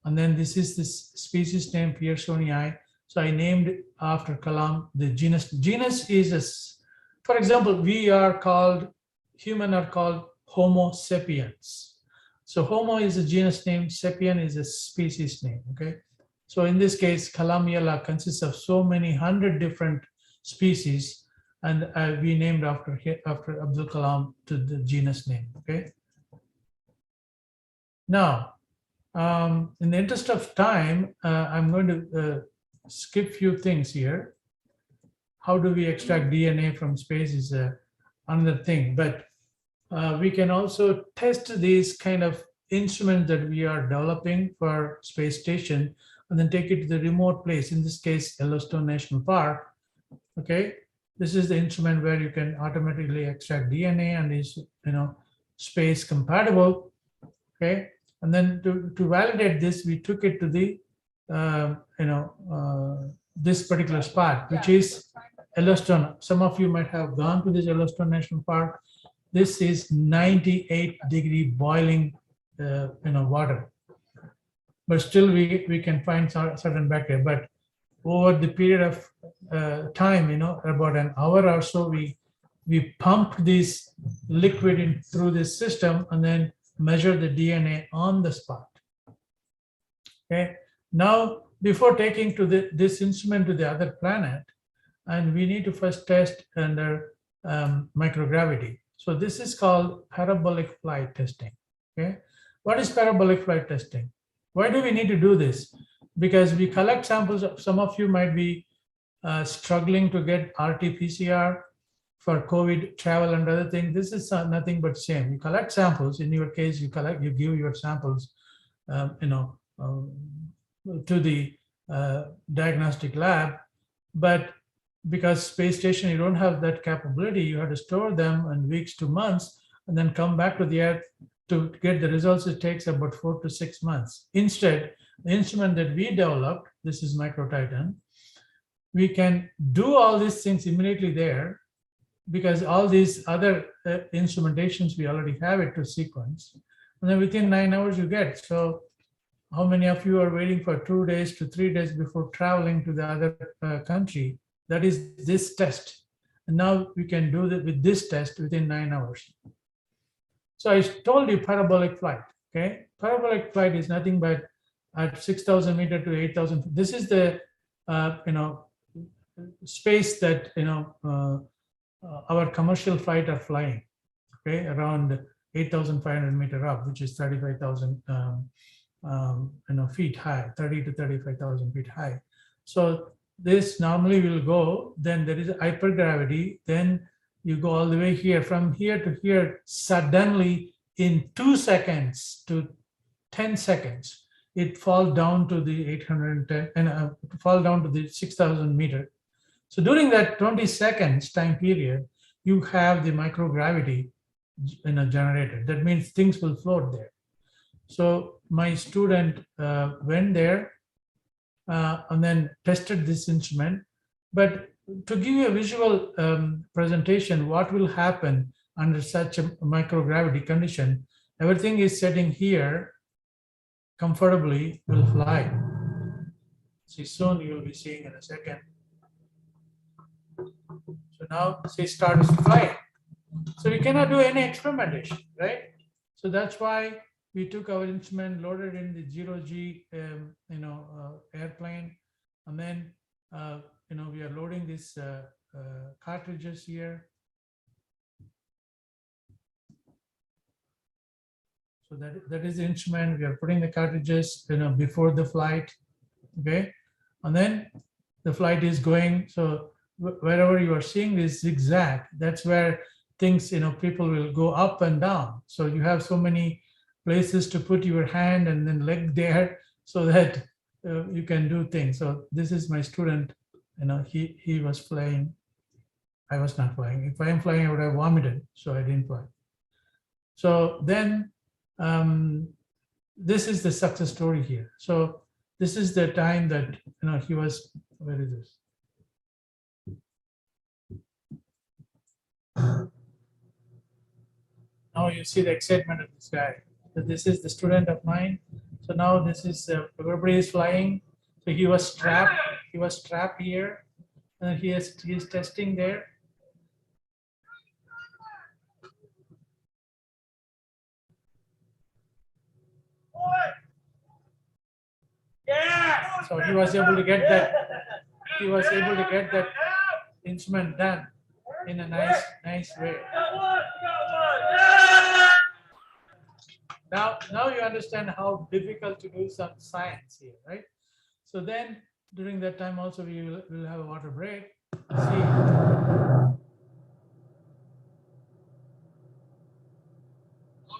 And then this is this species name, Pearsonii. So I named it after Kalam, the genus. Genus is, for example, human are called Homo sapiens. So Homo is a genus name, sapien is a species name, okay? So in this case, Kalami I consists of so many 100 different species, and we named after Abdul Kalam to the genus name, okay? Now, in the interest of time, I'm going to skip few things here. How do we extract DNA from space is another thing, but we can also test these kind of instruments that we are developing for space station and then take it to the remote place, in this case, Yellowstone National Park, okay? This is the instrument where you can automatically extract DNA and is, space compatible, okay? And then to validate this, we took it to the, this particular spot, which is Yellowstone. Some of you might have gone to this Yellowstone National Park. This is 98-degree boiling, water. But still, we can find certain bacteria. But over the period of time, about an hour or so, we pump this liquid in through this system and then measure the DNA on the spot. Okay. Now, before taking to this instrument to the other planet, and we need to first test under microgravity. So this is called parabolic flight testing. Okay. What is parabolic flight testing? Why do we need to do this? Because we collect samples. Some of you might be struggling to get RT-PCR for COVID travel and other things. This is nothing but same. You collect samples. In your case, you give your samples, to the diagnostic lab. But because space station, you don't have that capability, you have to store them in weeks to months and then come back to the Earth to get the results. It takes about 4 to 6 months. Instead, the instrument that we developed, this is MicroTitan, we can do all these things immediately there, because all these other instrumentations, we already have it to sequence. And then within 9 hours you get. So how many of you are waiting for 2 days to 3 days before traveling to the other country? That is this test. And now we can do that with this test within 9 hours. So I told you parabolic flight, okay? Parabolic flight is nothing but at 6,000 meters to 8,000. This is the, space that, our commercial flight are flying, okay? Around 8,500 meters up, which is 35,000 feet high, 30 to 35,000 feet high. So this normally will go, then there is hypergravity, then you go all the way here, from here to here, suddenly in 2 seconds to 10 seconds, it falls down to the 810 and fall down to the 6,000 meters. So during that 20 seconds time period, you have the microgravity generated. That means things will float there. So my student went there and then tested this instrument. But to give you a visual presentation, what will happen under such a microgravity condition, everything is sitting here comfortably, will fly. See, soon you will be seeing in a second. So now she starts flying. So we cannot do any experimentation, right? So that's why we took our instrument, loaded in the 0G, airplane, and then we are loading these cartridges here. So that is the instrument. We are putting the cartridges, before the flight, okay, and then the flight is going. So wherever you are seeing this zigzag, that's where things, people will go up and down. So you have so many places to put your hand and then leg there, so that you can do things. So this is my student. He was flying. I was not flying. If I am flying, I would have vomited. So I didn't fly. So then this is the success story here. So this is the time that he was. Where is this? Now you see the excitement of this guy. So this is the student of mine. So now this is everybody is flying. So he was strapped. He was strapped here, and he is testing there. Yeah. So he was able to get that. He was able to get that instrument done in a nice way. Now you understand how difficult to do some science here, right? So then during that time also we will have a water break. See.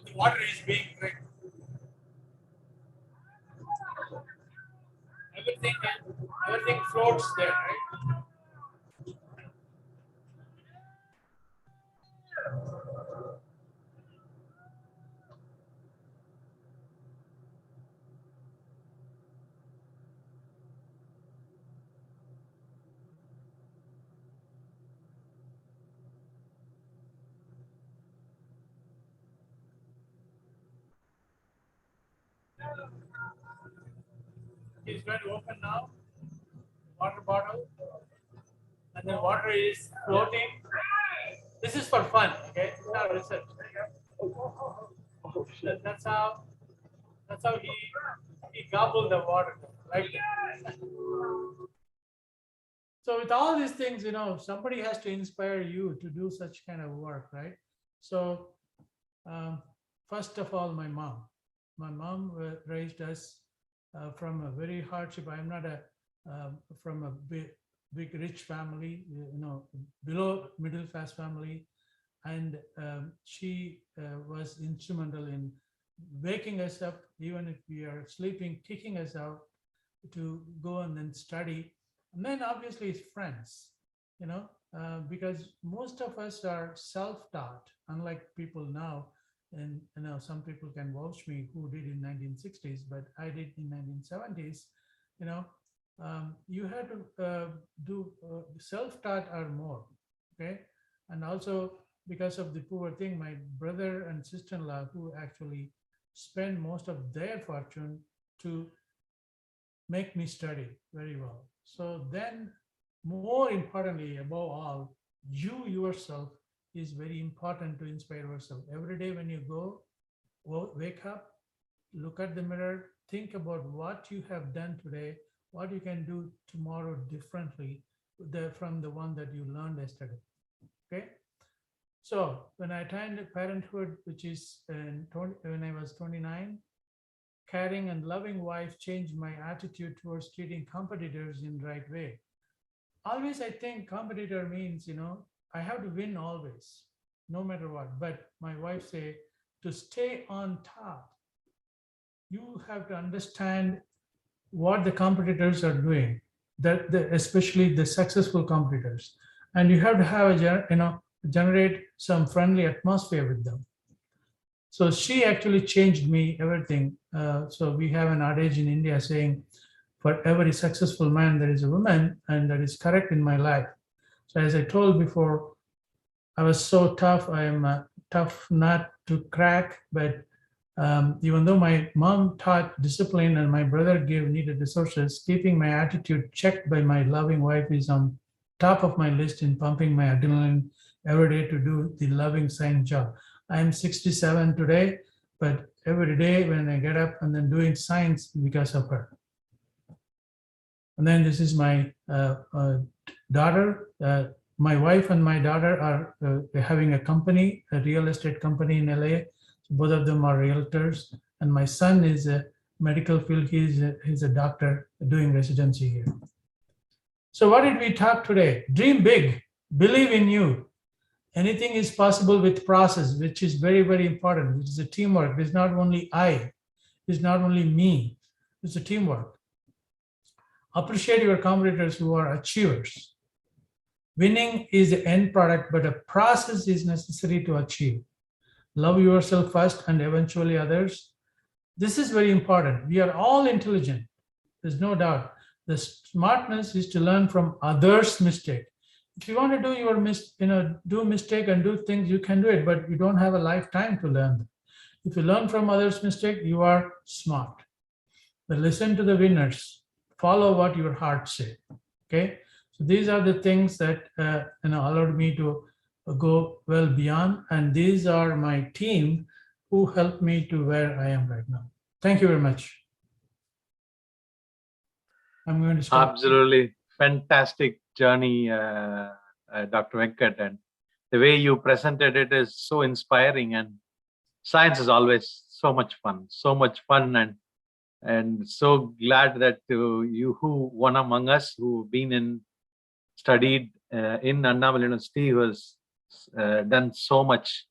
The water is being drank. Everything floats there, right? He's going to open now, water bottle, and the water is floating. This is for fun, okay? It's not research. That's how he gobbled the water, like that. So with all these things, you know, somebody has to inspire you to do such kind of work, right? So first of all, my mom raised us from a very hardship. I'm not from a big rich family, you know, below middle class family, and she was instrumental in waking us up, even if we are sleeping, kicking us out to go and then study. And then obviously it's friends, you know, because most of us are self-taught, unlike people now. And you know, some people can vouch me who did in 1960s, but I did in 1970s. You know, you had to do self-taught or more, okay? And also because of the poor thing, my brother and sister-in-law who actually spend most of their fortune to make me study very well. So then, more importantly, above all, you yourself is very important to inspire yourself. Every day when you go, wake up, look at the mirror, think about what you have done today, what you can do tomorrow differently from the one that you learned yesterday, okay? So when I attained parenthood, which is when I was 29, caring and loving wife changed my attitude towards treating competitors in the right way. Always I think competitor means, you know, I have to win always, no matter what. But my wife say, to stay on top, you have to understand what the competitors are doing, especially the successful competitors. And you have to have generate some friendly atmosphere with them. So she actually changed me everything. So we have an adage in India saying, for every successful man, there is a woman, and that is correct in my life. So as I told before, I was so tough. I am a tough nut to crack, but even though my mom taught discipline and my brother gave needed resources, keeping my attitude checked by my loving wife is on top of my list in pumping my adrenaline every day to do the loving science job. I am 67 today, but every day when I get up and then doing science because of her. And then this is my daughter. My wife and my daughter are having a company, a real estate company in LA. So both of them are realtors. And my son is a medical field. He's a doctor doing residency here. So what did we talk today? Dream big, believe in you. Anything is possible with process, which is very, very important. Which is a teamwork. It's not only I, it's not only me, it's a teamwork. Appreciate your competitors who are achievers. Winning is the end product, but a process is necessary to achieve. Love yourself first and eventually others. This is very important. We are all intelligent. There's no doubt. The smartness is to learn from others' mistake. if you want to do your do mistake and do things, you can do it, but you don't have a lifetime to learn them. If you learn from others' mistake, you are smart. But listen to the winners. Follow what your heart says. Okay. So these are the things that allowed me to go well beyond, and these are my team who helped me to where I am right now. Thank you very much. I'm going to stop. Absolutely fantastic journey, Dr. Venkat, and the way you presented it is so inspiring. And science is always so much fun, and so glad that you, who one among us who've been studied in Annamalai University, who has done so much,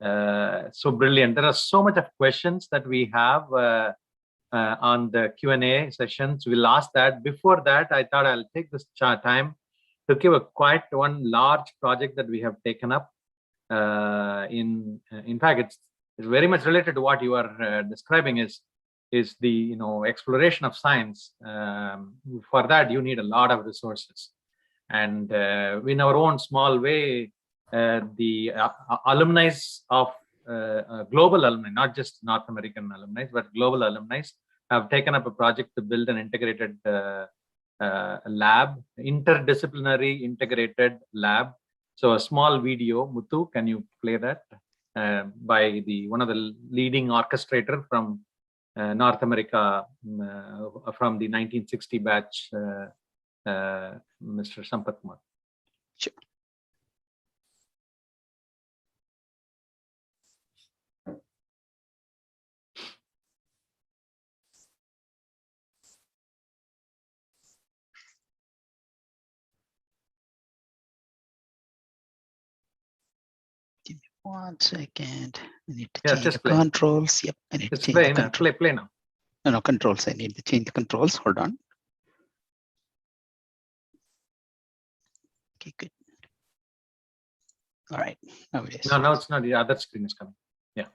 so brilliant. There are so much of questions that we have on the Q&A sessions. We'll ask that. Before that, I thought I'll take this time to give quite one large project that we have taken up. In fact, it's very much related to what you are describing, is the exploration of science. For that, you need a lot of resources, and in our own small way, the alumni of global alumni, not just North American alumni, but global alumni, have taken up a project to build an integrated lab, interdisciplinary integrated lab. So a small video, Muthu, can you play that? By one of the leading orchestrator from North America, from the 1960 batch, Mr. Sampath Kumar. Sure. Give me 1 second. I need to change the controls. Yep, I need to change the controls. Play now. No, controls. I need to change the controls. Hold on. Okay, good. All right. Now it is. No, it's not. The other screen is coming. Yeah.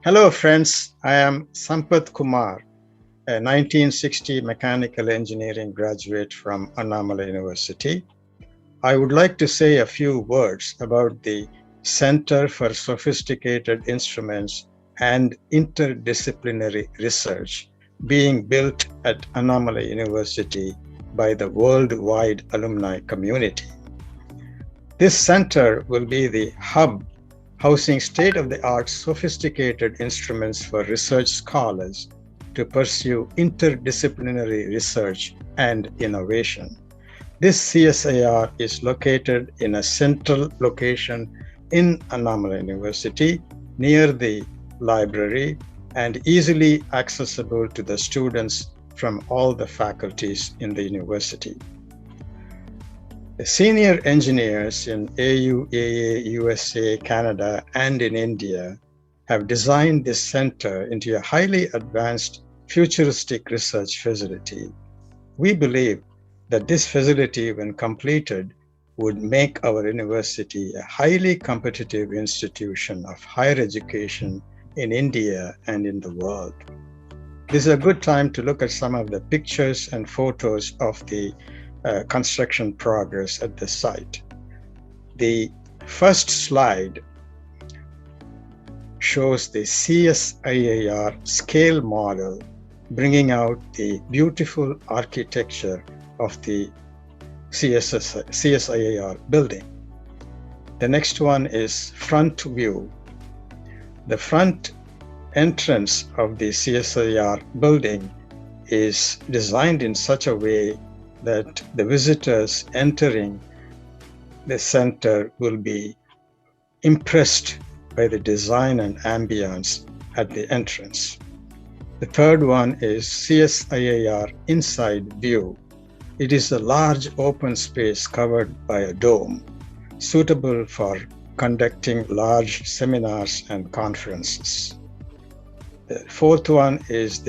Hello, friends. I am Sampath Kumar, a 1960 mechanical engineering graduate from Annamalai University. I would like to say a few words about the Center for Sophisticated Instruments and Interdisciplinary Research being built at Annamalai University by the worldwide alumni community. This center will be the hub housing state-of-the-art sophisticated instruments for research scholars to pursue interdisciplinary research and innovation. This CSIR is located in a central location in Annamalai University near the library and easily accessible to the students from all the faculties in the university. The senior engineers in AUAA, USA, Canada, and in India have designed this center into a highly advanced futuristic research facility. We believe that this facility, when completed, would make our university a highly competitive institution of higher education in India and in the world. This is a good time to look at some of the pictures and photos of the construction progress at the site. The first slide shows the CSIR scale model, bringing out the beautiful architecture of the CSIR building. The next one is front view. The front entrance of the CSIR building is designed in such a way that the visitors entering the center will be impressed by the design and ambience at the entrance. The third one is CSIR inside view. It is a large open space covered by a dome, suitable for conducting large seminars and conferences. The fourth one is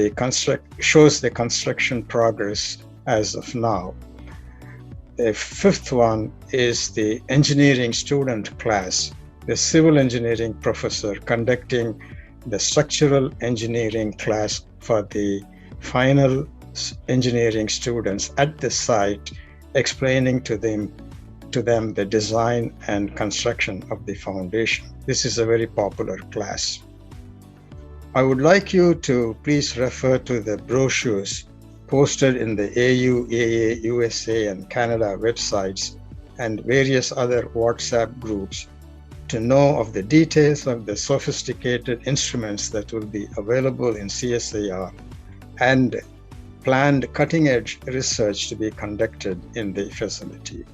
shows the construction progress as of now. The fifth one is the engineering student class, the civil engineering professor conducting the structural engineering class for the final engineering students at the site, explaining to them to them the design and construction of the foundation. This is a very popular class. I would like you to please refer to the brochures posted in the AU, AA, USA, and Canada websites and various other WhatsApp groups to know of the details of the sophisticated instruments that will be available in CSIR and planned cutting-edge research to be conducted in the facility.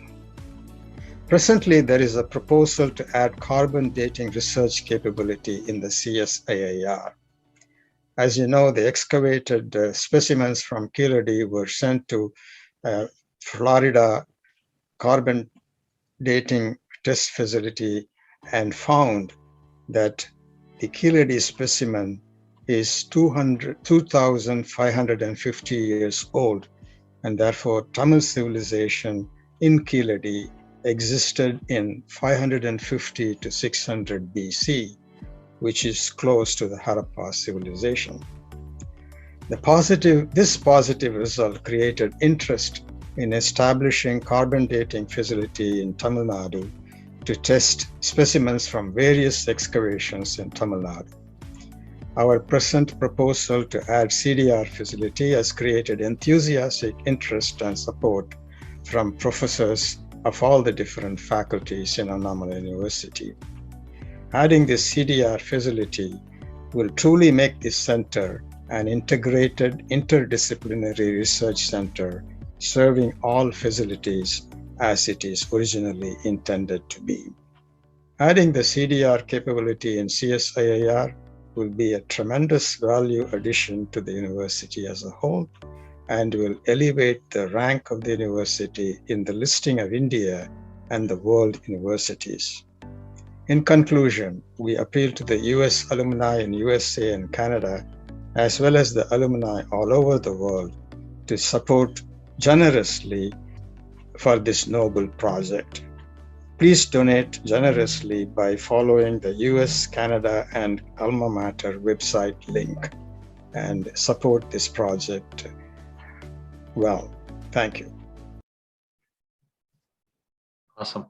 Presently, there is a proposal to add carbon dating research capability in the CSIR. As you know, the excavated specimens from Kalami were sent to Florida carbon dating test facility and found that the Kalami specimen is 2,550 years old, and therefore Tamil civilization in Kalami existed in 550 to 600 BC, which is close to the Harappa civilization. This positive result created interest in establishing carbon dating facility in Tamil Nadu to test specimens from various excavations in Tamil Nadu. Our present proposal to add CDR facility has created enthusiastic interest and support from professors of all the different faculties in Annamalai University. Adding this CDR facility will truly make this center an integrated interdisciplinary research center serving all facilities as it is originally intended to be. Adding the CDR capability in CSIR will be a tremendous value addition to the university as a whole and will elevate the rank of the university in the listing of India and the world universities. In conclusion, we appeal to the US alumni in USA and Canada, as well as the alumni all over the world, to support generously for this noble project. Please donate generously by following the US, Canada, and Alma Mater website link and support this project well. Thank you. Awesome.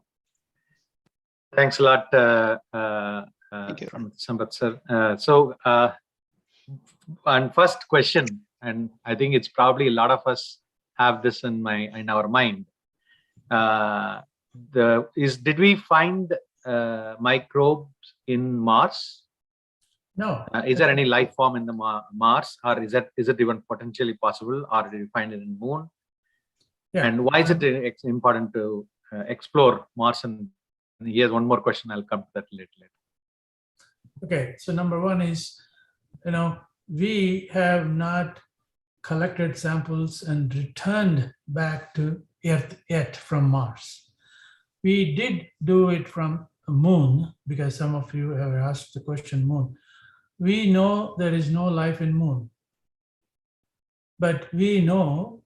Thanks a lot, Thank you. Sampath sir. And first question, and I think it's probably a lot of us have this in our mind. Did we find microbes in Mars? No. Is there any life form in the Mars, or is it even potentially possible, or did you find it in Moon? Yeah. And why is it important to explore Mars? And here's one more question. I'll come to that later. Okay, so number one is, we have not collected samples and returned back to Earth yet from Mars. We did do it from Moon, because some of you have asked the question Moon. We know there is no life in Moon, but we know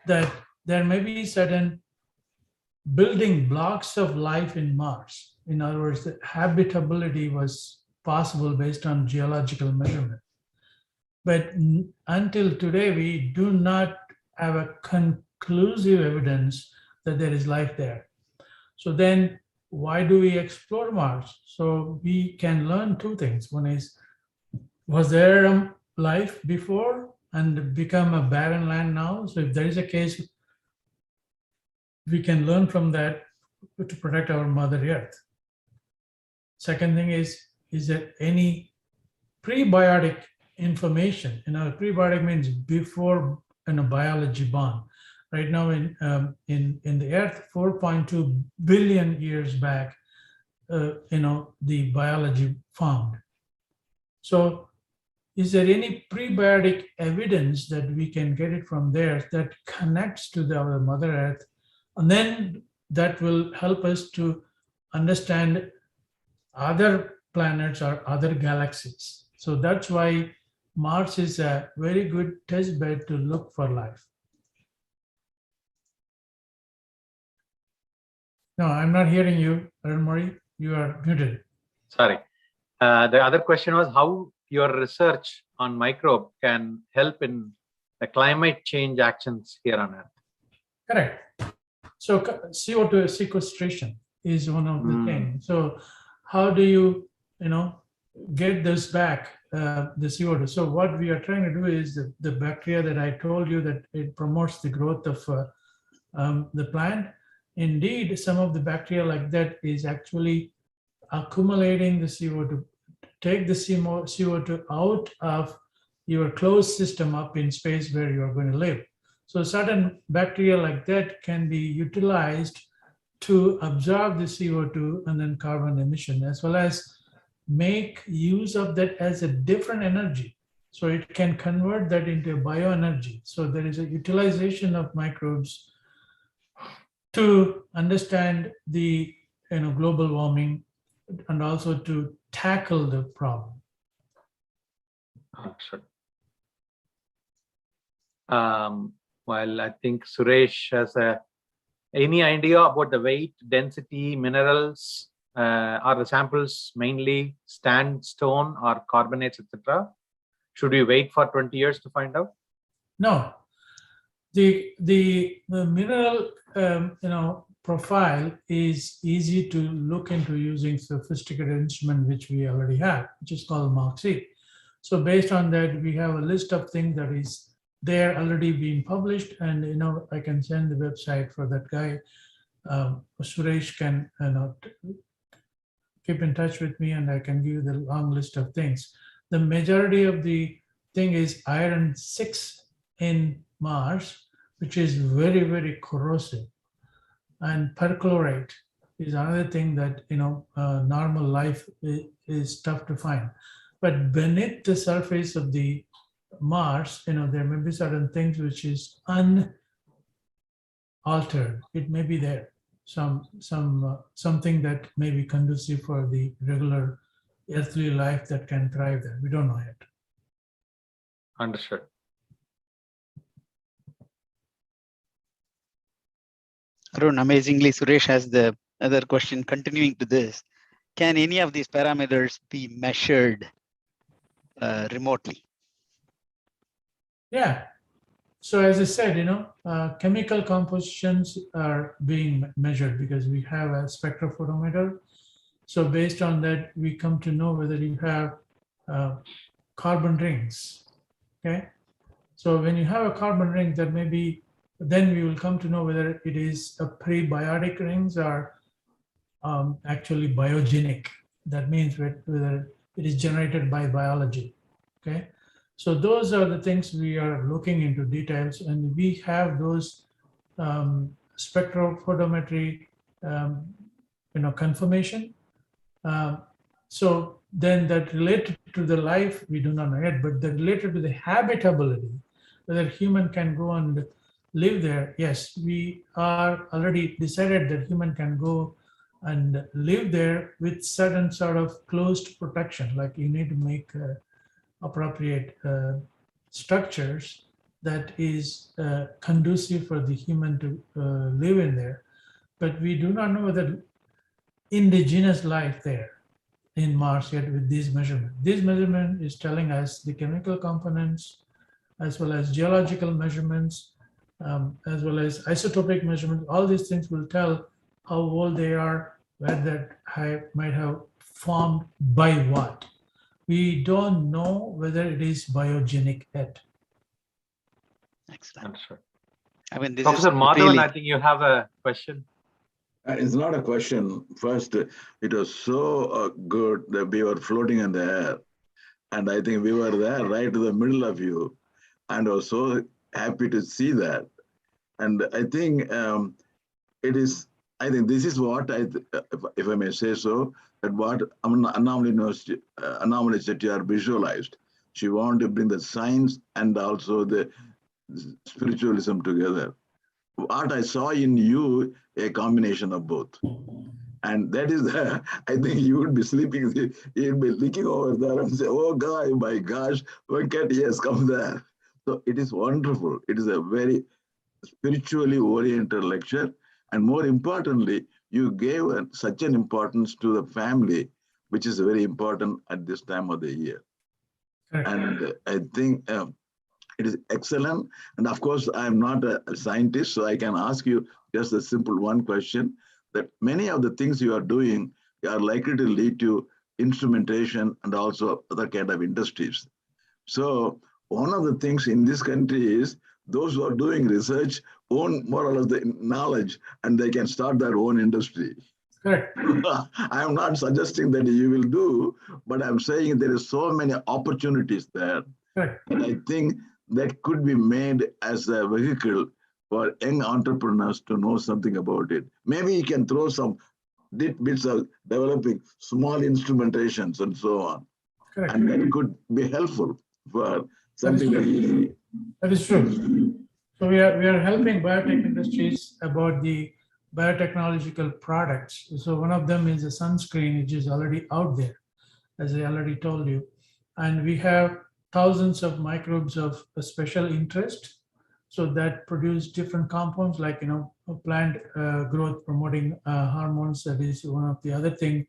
that there may be certain building blocks of life in Mars. In other words, the habitability was possible based on geological measurement. But until today, we do not have a conclusive evidence that there is life there. So then why do we explore Mars? So we can learn two things. One is, was there life before and become a barren land now? So if there is a case, we can learn from that to protect our Mother Earth. Second thing is there any prebiotic information? Prebiotic means before biology born. Right now in the Earth, 4.2 billion years back, the biology formed. So is there any prebiotic evidence that we can get it from there that connects to our Mother Earth? And then that will help us to understand other planets or other galaxies. So that's why Mars is a very good test bed to look for life. No, I'm not hearing you, Arunmari. You are muted. Sorry. The other question was how your research on microbe can help in the climate change actions here on Earth. Correct. So CO2 sequestration is one of the things. So how do you, get this back, the CO2? So what we are trying to do is the bacteria that I told you that it promotes the growth of the plant. Indeed, some of the bacteria like that is actually accumulating the CO2, take the CO2 out of your closed system up in space where you are going to live. So certain bacteria like that can be utilized to absorb the CO2 and then carbon emission, as well as make use of that as a different energy. So it can convert that into bioenergy. So there is a utilization of microbes to understand the global warming and also to tackle the problem. Sure. Well, I think Suresh has any idea about the weight, density, minerals, are the samples mainly sandstone or carbonates, etc.? Should we wait for 20 years to find out? No, the mineral profile is easy to look into using sophisticated instrument which we already have, which is called MOXIE. So based on that, we have a list of things that is there already being published, and I can send the website for that guy. Suresh can keep in touch with me, and I can give you the long list of things. The majority of the thing is iron 6 in Mars, which is very, very corrosive. And perchlorate is another thing that normal life is tough to find. But beneath the surface of the Mars, there may be certain things which is unaltered. It may be there, something that may be conducive for the regular earthly life that can thrive there. We don't know yet. Understood. Arun, amazingly, Suresh has the other question continuing to this. Can any of these parameters be measured remotely? Yeah. So as I said, chemical compositions are being measured because we have a spectrophotometer. So based on that, we come to know whether you have carbon rings. Okay. So when you have a carbon ring, that may be, then we will come to know whether it is a prebiotic rings or actually biogenic. That means whether it is generated by biology. Okay. So those are the things we are looking into details, and we have those spectrophotometry, confirmation. So then that related to the life, we do not know yet, but that related to the habitability, whether human can go and live there. Yes, we are already decided that human can go and live there with certain sort of closed protection, like you need to make appropriate structures that is conducive for the human to live in there. But we do not know whether indigenous life there in Mars yet with these measurements. This measurement is telling us the chemical components, as well as geological measurements, as well as isotopic measurements. All these things will tell how old they are, where that might have formed by what. We don't know whether it is biogenic yet. Excellent. Understood. I mean, this Professor is Madhavan, really... I think you have a question. It's not a question. First, it was so good that we were floating in the air. And I think we were there right to the middle of you. And I was so happy to see that. And I think this is what, if I may say so, that what anomalies that you are visualized. She wanted to bring the science and also the spiritualism together. What I saw in you, a combination of both. And that is, I think you would be sleeping, you'd be looking over there and say, oh God, my gosh, Venkat, he has come there. So it is wonderful. It is a very spiritually oriented lecture. And more importantly, you gave such an importance to the family, which is very important at this time of the year. And I think it is excellent. And of course, I'm not a scientist, so I can ask you just a simple one question, that many of the things you are doing are likely to lead to instrumentation and also other kind of industries. So one of the things in this country is those who are doing research own more or less the knowledge and they can start their own industry. Correct. I am not suggesting that you will do, but I'm saying there is so many opportunities there. Correct. And I think that could be made as a vehicle for young entrepreneurs to know something about it. Maybe you can throw some bits of developing small instrumentations and so on. Correct. And that could be helpful for something true. like easy. That is true. So we are helping biotech industries about the biotechnological products. So one of them is a sunscreen, which is already out there, as I already told you. And we have thousands of microbes of special interest. So that produce different compounds like, plant growth promoting hormones. That is one of the other thing.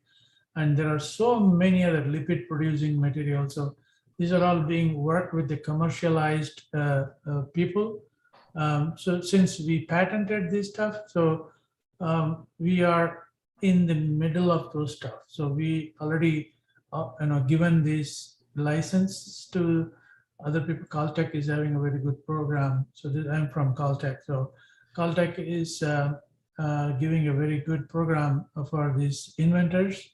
And there are so many other lipid producing materials. So these are all being worked with the commercialized people. So since we patented this stuff, so we are in the middle of those stuff. So we already, given this license to other people. Caltech is having a very good program. So I'm from Caltech. So Caltech is giving a very good program for these inventors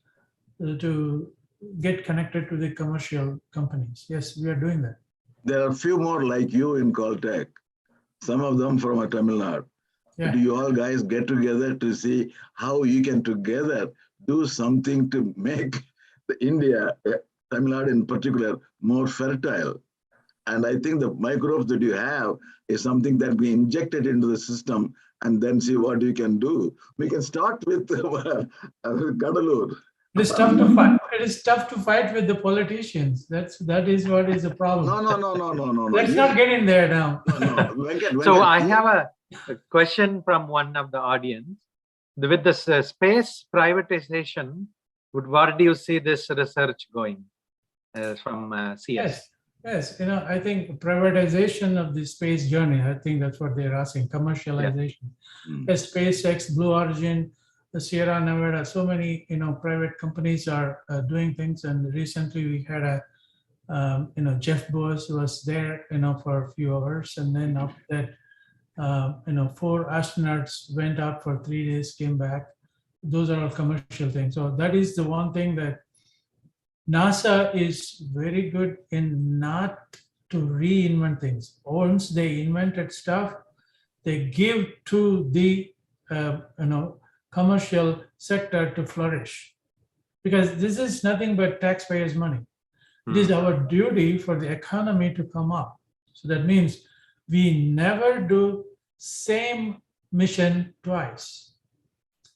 to get connected to the commercial companies. Yes, we are doing that. There are a few more like you in Caltech, some of them from Tamil Nadu. Yeah. Do you all guys get together to see how you can together do something to make India, Tamil Nadu in particular, more fertile? And I think the microbes that you have is something that we injected into the system and then see what you can do. We can start with Kadalur. It is tough to fight. It is tough to fight with the politicians. That is what is the problem. No. Let's not get in there now. No. Venkat, So I have a question from one of the audience. With this space privatization, where do you see this research going from CS? Yes. I think privatization of the space journey, I think that's what they're asking, commercialization. Yeah. SpaceX, Blue Origin, the Sierra Nevada, so many, private companies are doing things. And recently we had a, Jeff Bezos was there, for a few hours. And then after that, 4 astronauts went up for 3 days, came back. Those are all commercial things. So that is the one thing that NASA is very good in not to reinvent things. Once they invented stuff, they give to the commercial sector to flourish, because this is nothing but taxpayers' money. It is our duty for the economy to come up. So that means we never do same mission twice.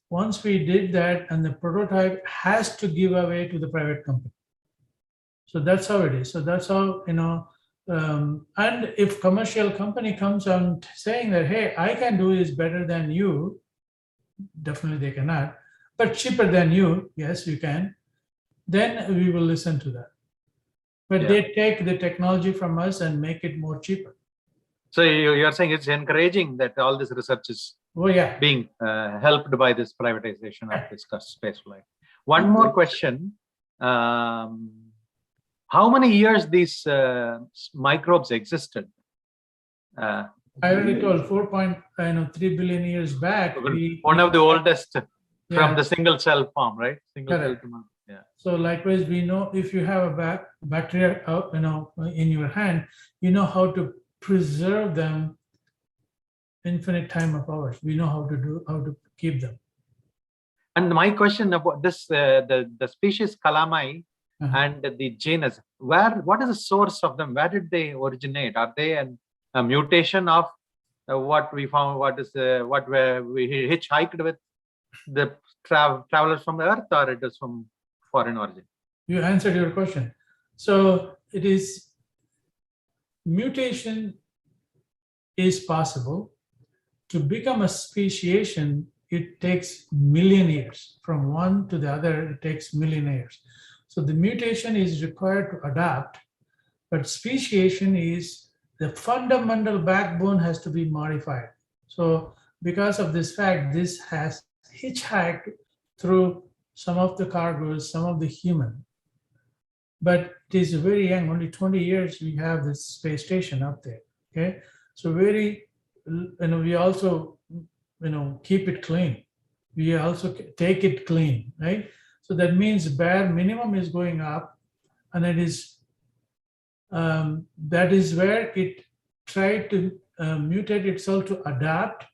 Once we did that, and the prototype has to give away to the private company. So that's how it is. So that's how, and if commercial company comes on saying that, hey, I can do this better than you, definitely they cannot, but cheaper than you, yes, you can, then we will listen to that. But they take the technology from us and make it more cheaper. So you're saying it's encouraging that all this research is being helped by this privatization of this space flight. One more question. How many years these microbes existed? I already told 4.3 billion years back. One of the oldest from the single cell form, right? Single cell. Yeah. So likewise, we know if you have a bacteria, in your hand, you know how to preserve them infinite time of hours. We know how to keep them. And my question about this, the species Kalami and the genus, what is the source of them? Where did they originate? Are they a mutation of what we found? What we hitchhiked with the travelers from the Earth, or it is from foreign origin? You answered your question. So it is mutation is possible. To become a speciation, it takes million years. From one to the other, it takes million years. So the mutation is required to adapt, but speciation is the fundamental backbone has to be modified. So because of this fact, this has hitchhiked through some of the cargoes, some of the human. But it is very young, only 20 years we have this space station up there. Okay, so we also, keep it clean. We also take it clean, right? So that means bare minimum is going up, and it is that is where it tried to mutate itself to adapt.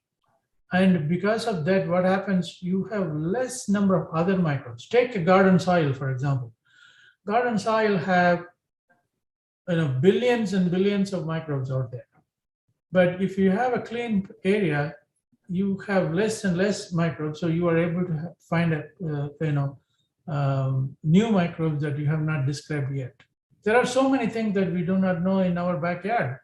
And because of that, what happens? You have less number of other microbes. Take a garden soil, for example. Garden soil have billions and billions of microbes out there. But if you have a clean area, you have less and less microbes, so you are able to find new microbes that you have not described yet. There are so many things that we do not know in our backyard.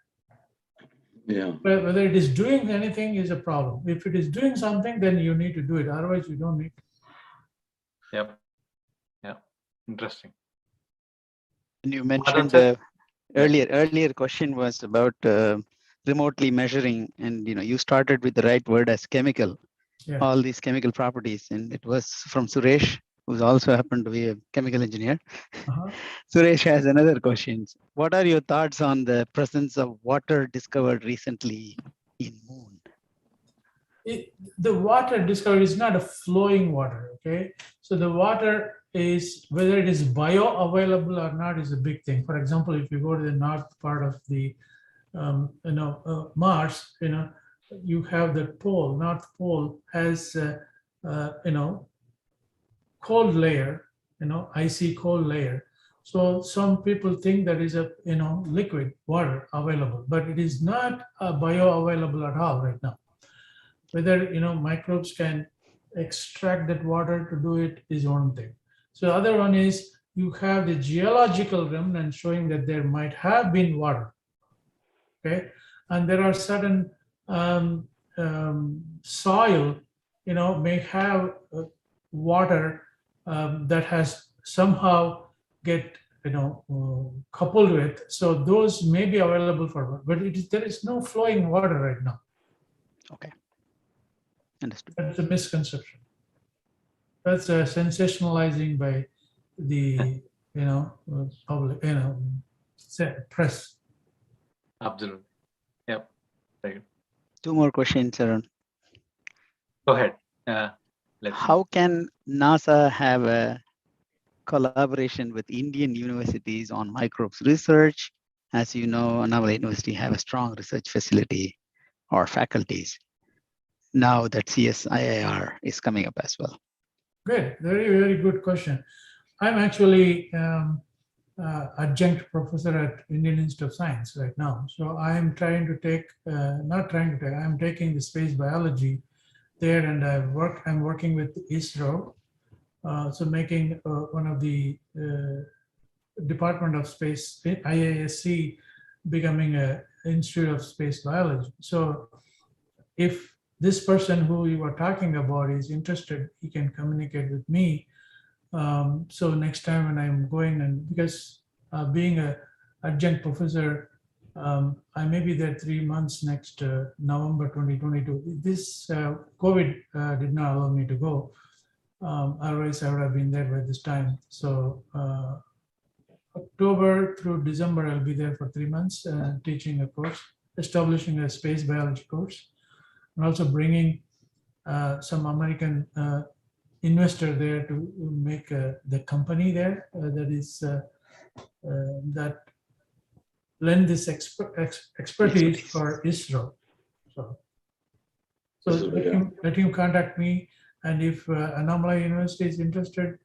Yeah. But whether it is doing anything is a problem. If it is doing something, then you need to do it. Otherwise, you don't need to. Yep. Yeah. Interesting. And you mentioned earlier question was about remotely measuring, and you started with the right word as chemical. Yeah. All these chemical properties, and it was from Suresh, who's also happened to be a chemical engineer. Suresh has another question. What are your thoughts on the presence of water discovered recently in Moon? The water discovered is not a flowing water, okay? So the water is, whether it is bioavailable or not is a big thing. For example, if you go to the north part of the, Mars, you have the pole, North Pole has, cold layer, icy cold layer. So some people think that is a, liquid water available, but it is not bioavailable at all right now. Whether, microbes can extract that water to do it is one thing. So the other one is you have the geological remnant showing that there might have been water. Okay, and there are certain soil, may have water that has somehow get coupled with. So those may be available for, but there is no flowing water right now. Okay, understood. That's a misconception. That's a sensationalizing by the public, press. Absolutely. Yep. Very good. Two more questions, Arun. Go ahead. How can NASA have a collaboration with Indian universities on microbes research? As you know, Annamalai University have a strong research facility or faculties. Now that CSIR is coming up as well. Good, very, very good question. I'm actually adjunct professor at Indian Institute of Science right now. So I'm trying to take, I'm taking the space biology there, and I'm working with ISRO. So making one of the Department of Space, IISc, becoming an Institute of Space Biology. So if this person who you were talking about is interested, he can communicate with me. So next time when I'm going, and because being an adjunct professor, I may be there 3 months next November 2022. This COVID did not allow me to go. Otherwise, I would have been there by this time. So October through December, I'll be there for 3 months teaching a course, establishing a space biology course, and also bringing some American investor there to make the company there that is that lend this expertise for ISRO. So let him contact me, and if Annamalai University is interested,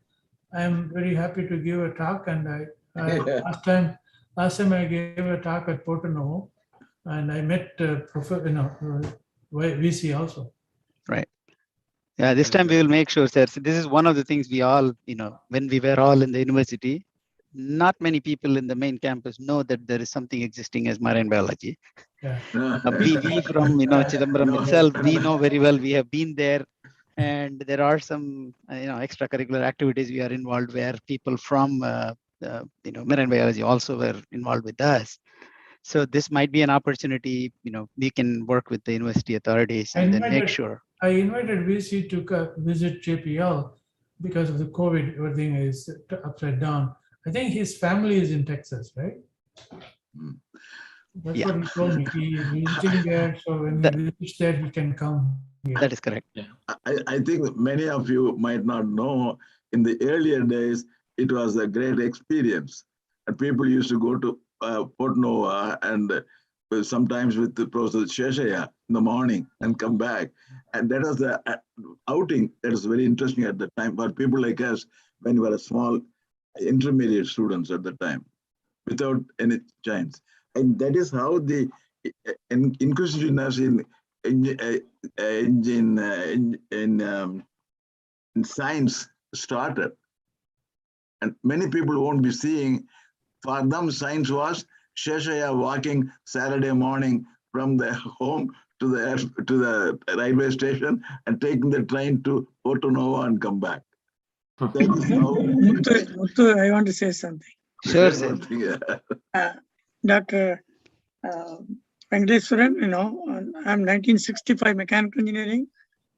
I am very happy to give a talk. And last time I gave a talk at Porto Novo, and I met VC also. Right. Yeah, this time we will make sure, sir. So this is one of the things we all, when we were all in the university, not many people in the main campus know that there is something existing as marine biology. Yeah. We from Chidambaram itself, we know very well. We have been there, and there are some extracurricular activities we are involved where people from marine biology also were involved with us. So this might be an opportunity, we can work with the university authorities and then make sure. I invited VC to visit JPL because of the COVID, everything is upside down. I think his family is in Texas, right? That's Yeah. what he told me. He is visiting there, so when he visits there, he can come here. That is correct. I think many of you might not know, in the earlier days, it was a great experience. And people used to go to Port Nova and sometimes with the Professor Sheshaya in the morning and come back. And that was the outing that was very interesting at the time for people like us when we were small intermediate students at the time, without any chance. And that is how the inclusiveness in science started. And many people won't be seeing, for them, science was Sheshaya walking Saturday morning from their home to the railway station and taking the train to Porto Nova and come back. That is how. Muthu, I want to say something. Sure, sir. Dr. Venkateswaran, I'm 1965 mechanical engineering.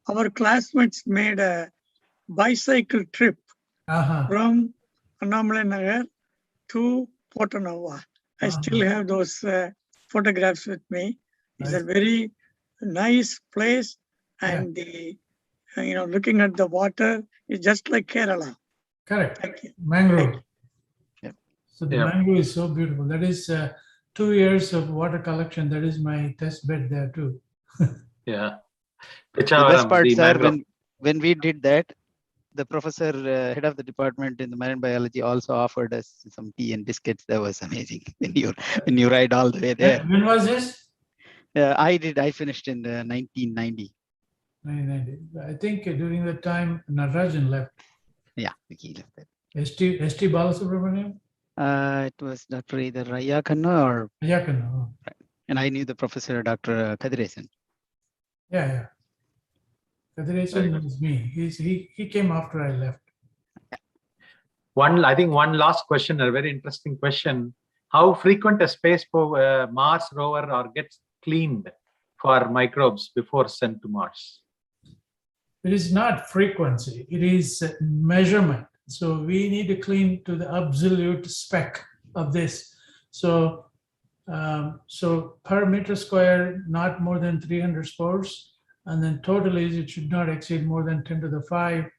Our classmates made a bicycle trip from Annamalai Nagar to Porto Nova. I still have those photographs with me. It's a very nice place, and the looking at the water is just like Kerala. Correct. Thank you. Mangrove. Yep. So the mangrove is so beautiful. That is 2 years of water collection. That is my test bed there too. Yeah. The best part, sir, when we did that, the professor, head of the department in the marine biology, also offered us some tea and biscuits. That was amazing. when you ride all the way there. When was this? I finished in 1990. 1990. I think during the time Natarajan left. Yeah, he left that. ST Balasubramaniam? It was Dr. either Rayakanna or. Rayakanna. Right. And I knew the professor, Dr. Kadiresan. Yeah. Kadiresan was me. He came after I left. I think one last question, a very interesting question. How frequent a Mars rover or gets cleaned for microbes before sent to Mars? It is not frequency, it is measurement. So we need to clean to the absolute spec of this. So per meter square, not more than 300 spores. And then totally, it should not exceed more than 10 to the 5,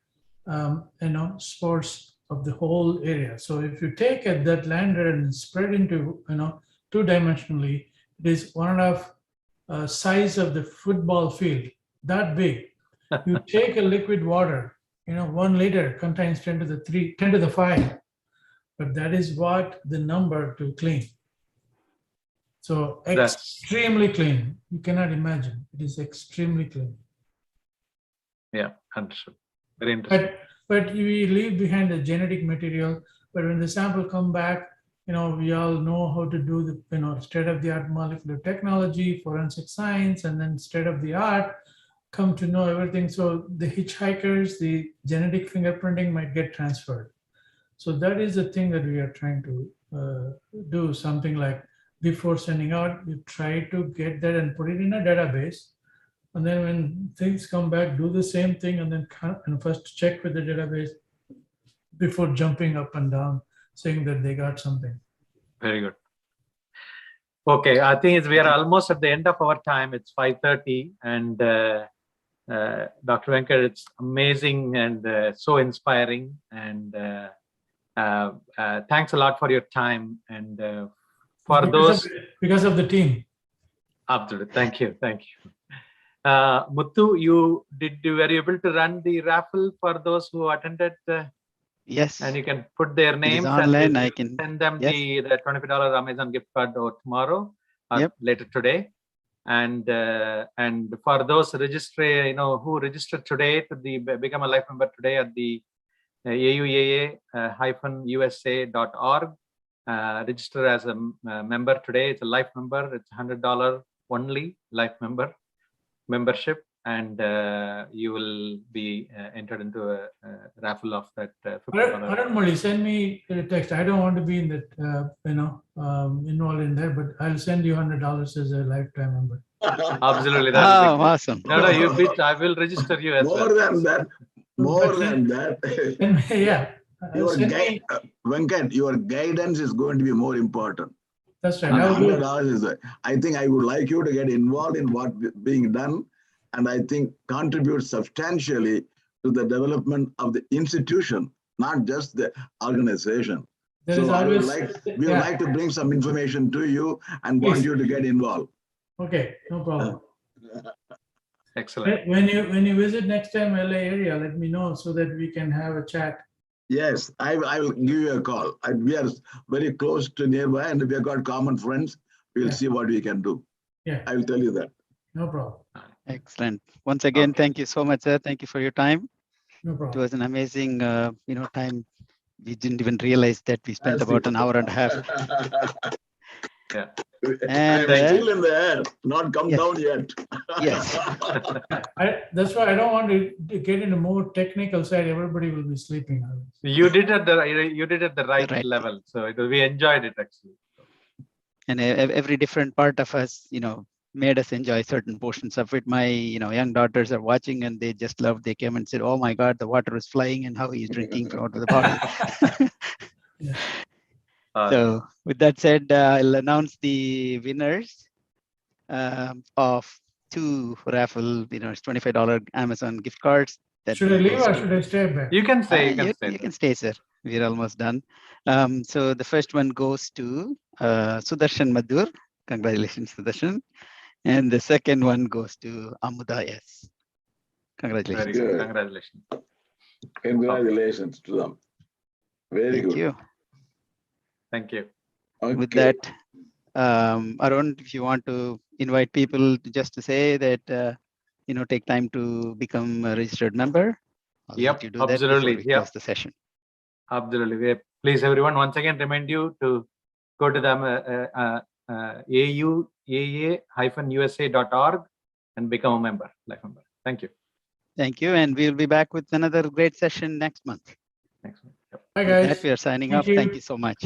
spores of the whole area. So if you take that lander and spread into, two-dimensionally, it is 1.5 size of the football field, that big. You take a liquid water, 1 liter contains 10 to the 5, but that is what the number to clean. So extremely clean. You cannot imagine. It is extremely clean. Yeah, understood. Very interesting. But we leave behind the genetic material. But when the sample come back, we all know how to do the state-of-the-art molecular technology, forensic science, and then state-of-the-art. Come to know everything. So the hitchhikers, the genetic fingerprinting might get transferred. So that is the thing that we are trying to do, something like before sending out, you try to get that and put it in a database. And then when things come back, do the same thing and then first check with the database before jumping up and down, saying that they got something. Very good. Okay, I think we are almost at the end of our time. It's 5:30, and Dr. Venkat, it's amazing and so inspiring. And thanks a lot for your time. And because of the team. Absolutely. Thank you. Muthu, were you able to run the raffle for those who attended? Yes. And you can put their names online. and I can send them the $25 Amazon gift card or tomorrow or later today. And for those who registered today to become a life member today at the auaa-usa.org. Register as a member today. It's a life member. It's $100 only life membership. and you will be entered into a raffle of that $50. Aranmoli, send me a text. I don't want to be in that, involved in that, but I'll send you $100 as a lifetime member. Absolutely, that will be Oh, great. awesome. No, you bit. I will register you as More well. than that, more than that, Yeah. Send me, Venkat, your guidance is going to be more important. that's right. And I'll do it. $100 is, I think I would like you to get involved in what being done, and I think contribute substantially to the development of the institution, not just the organization. There is So we would yeah. like to bring some information to you and want Please. you to get involved. Okay, no problem. Excellent. When you visit next time LA area, let me know so that we can have a chat. Yes, I will give you a call. We are very close to nearby, and we have got common friends. We'll see what we can do. Yeah. I will tell you that. No problem. Excellent. Once again, thank you so much, sir. Thank you for your time. No It problem. was an amazing, time. We didn't even realize that we spent about an hour and a half. Yeah. And I'm still in the air, not come yes. down yet. Yes. That's why I don't want to get into more technical side. Everybody will be sleeping. You did at the right level, so we enjoyed it actually. And every different part of us, made us enjoy certain portions of it. My, young daughters are watching and they just loved. They came and said, "Oh my God, the water is flying and how he's drinking out of the bottle." Yeah. So with that said, I'll announce the winners of 2 raffle, $25 Amazon gift cards. That Should I leave goes or to- should I stay back? You can say. you can stay, sir. We're almost done. So the first one goes to Sudarshan Madhur. Congratulations, Sudarshan. And the second one goes to Amuda S. Congratulations. Very good. Congratulations. Congratulations to them. Very Thank good. you. Thank you. Okay. With that, Arun, if you want to invite people just to say that, take time to become a registered member. I'll let you do that before absolutely. we close the session. Absolutely. Please, everyone, once again, remind you to go to the auaa-usa.org and become a member, life member. Thank you. Thank you. And we'll be back with another great session next month. Next one. Yep. Bye, With guys. that, we are signing Thank off. you. Thank you so much.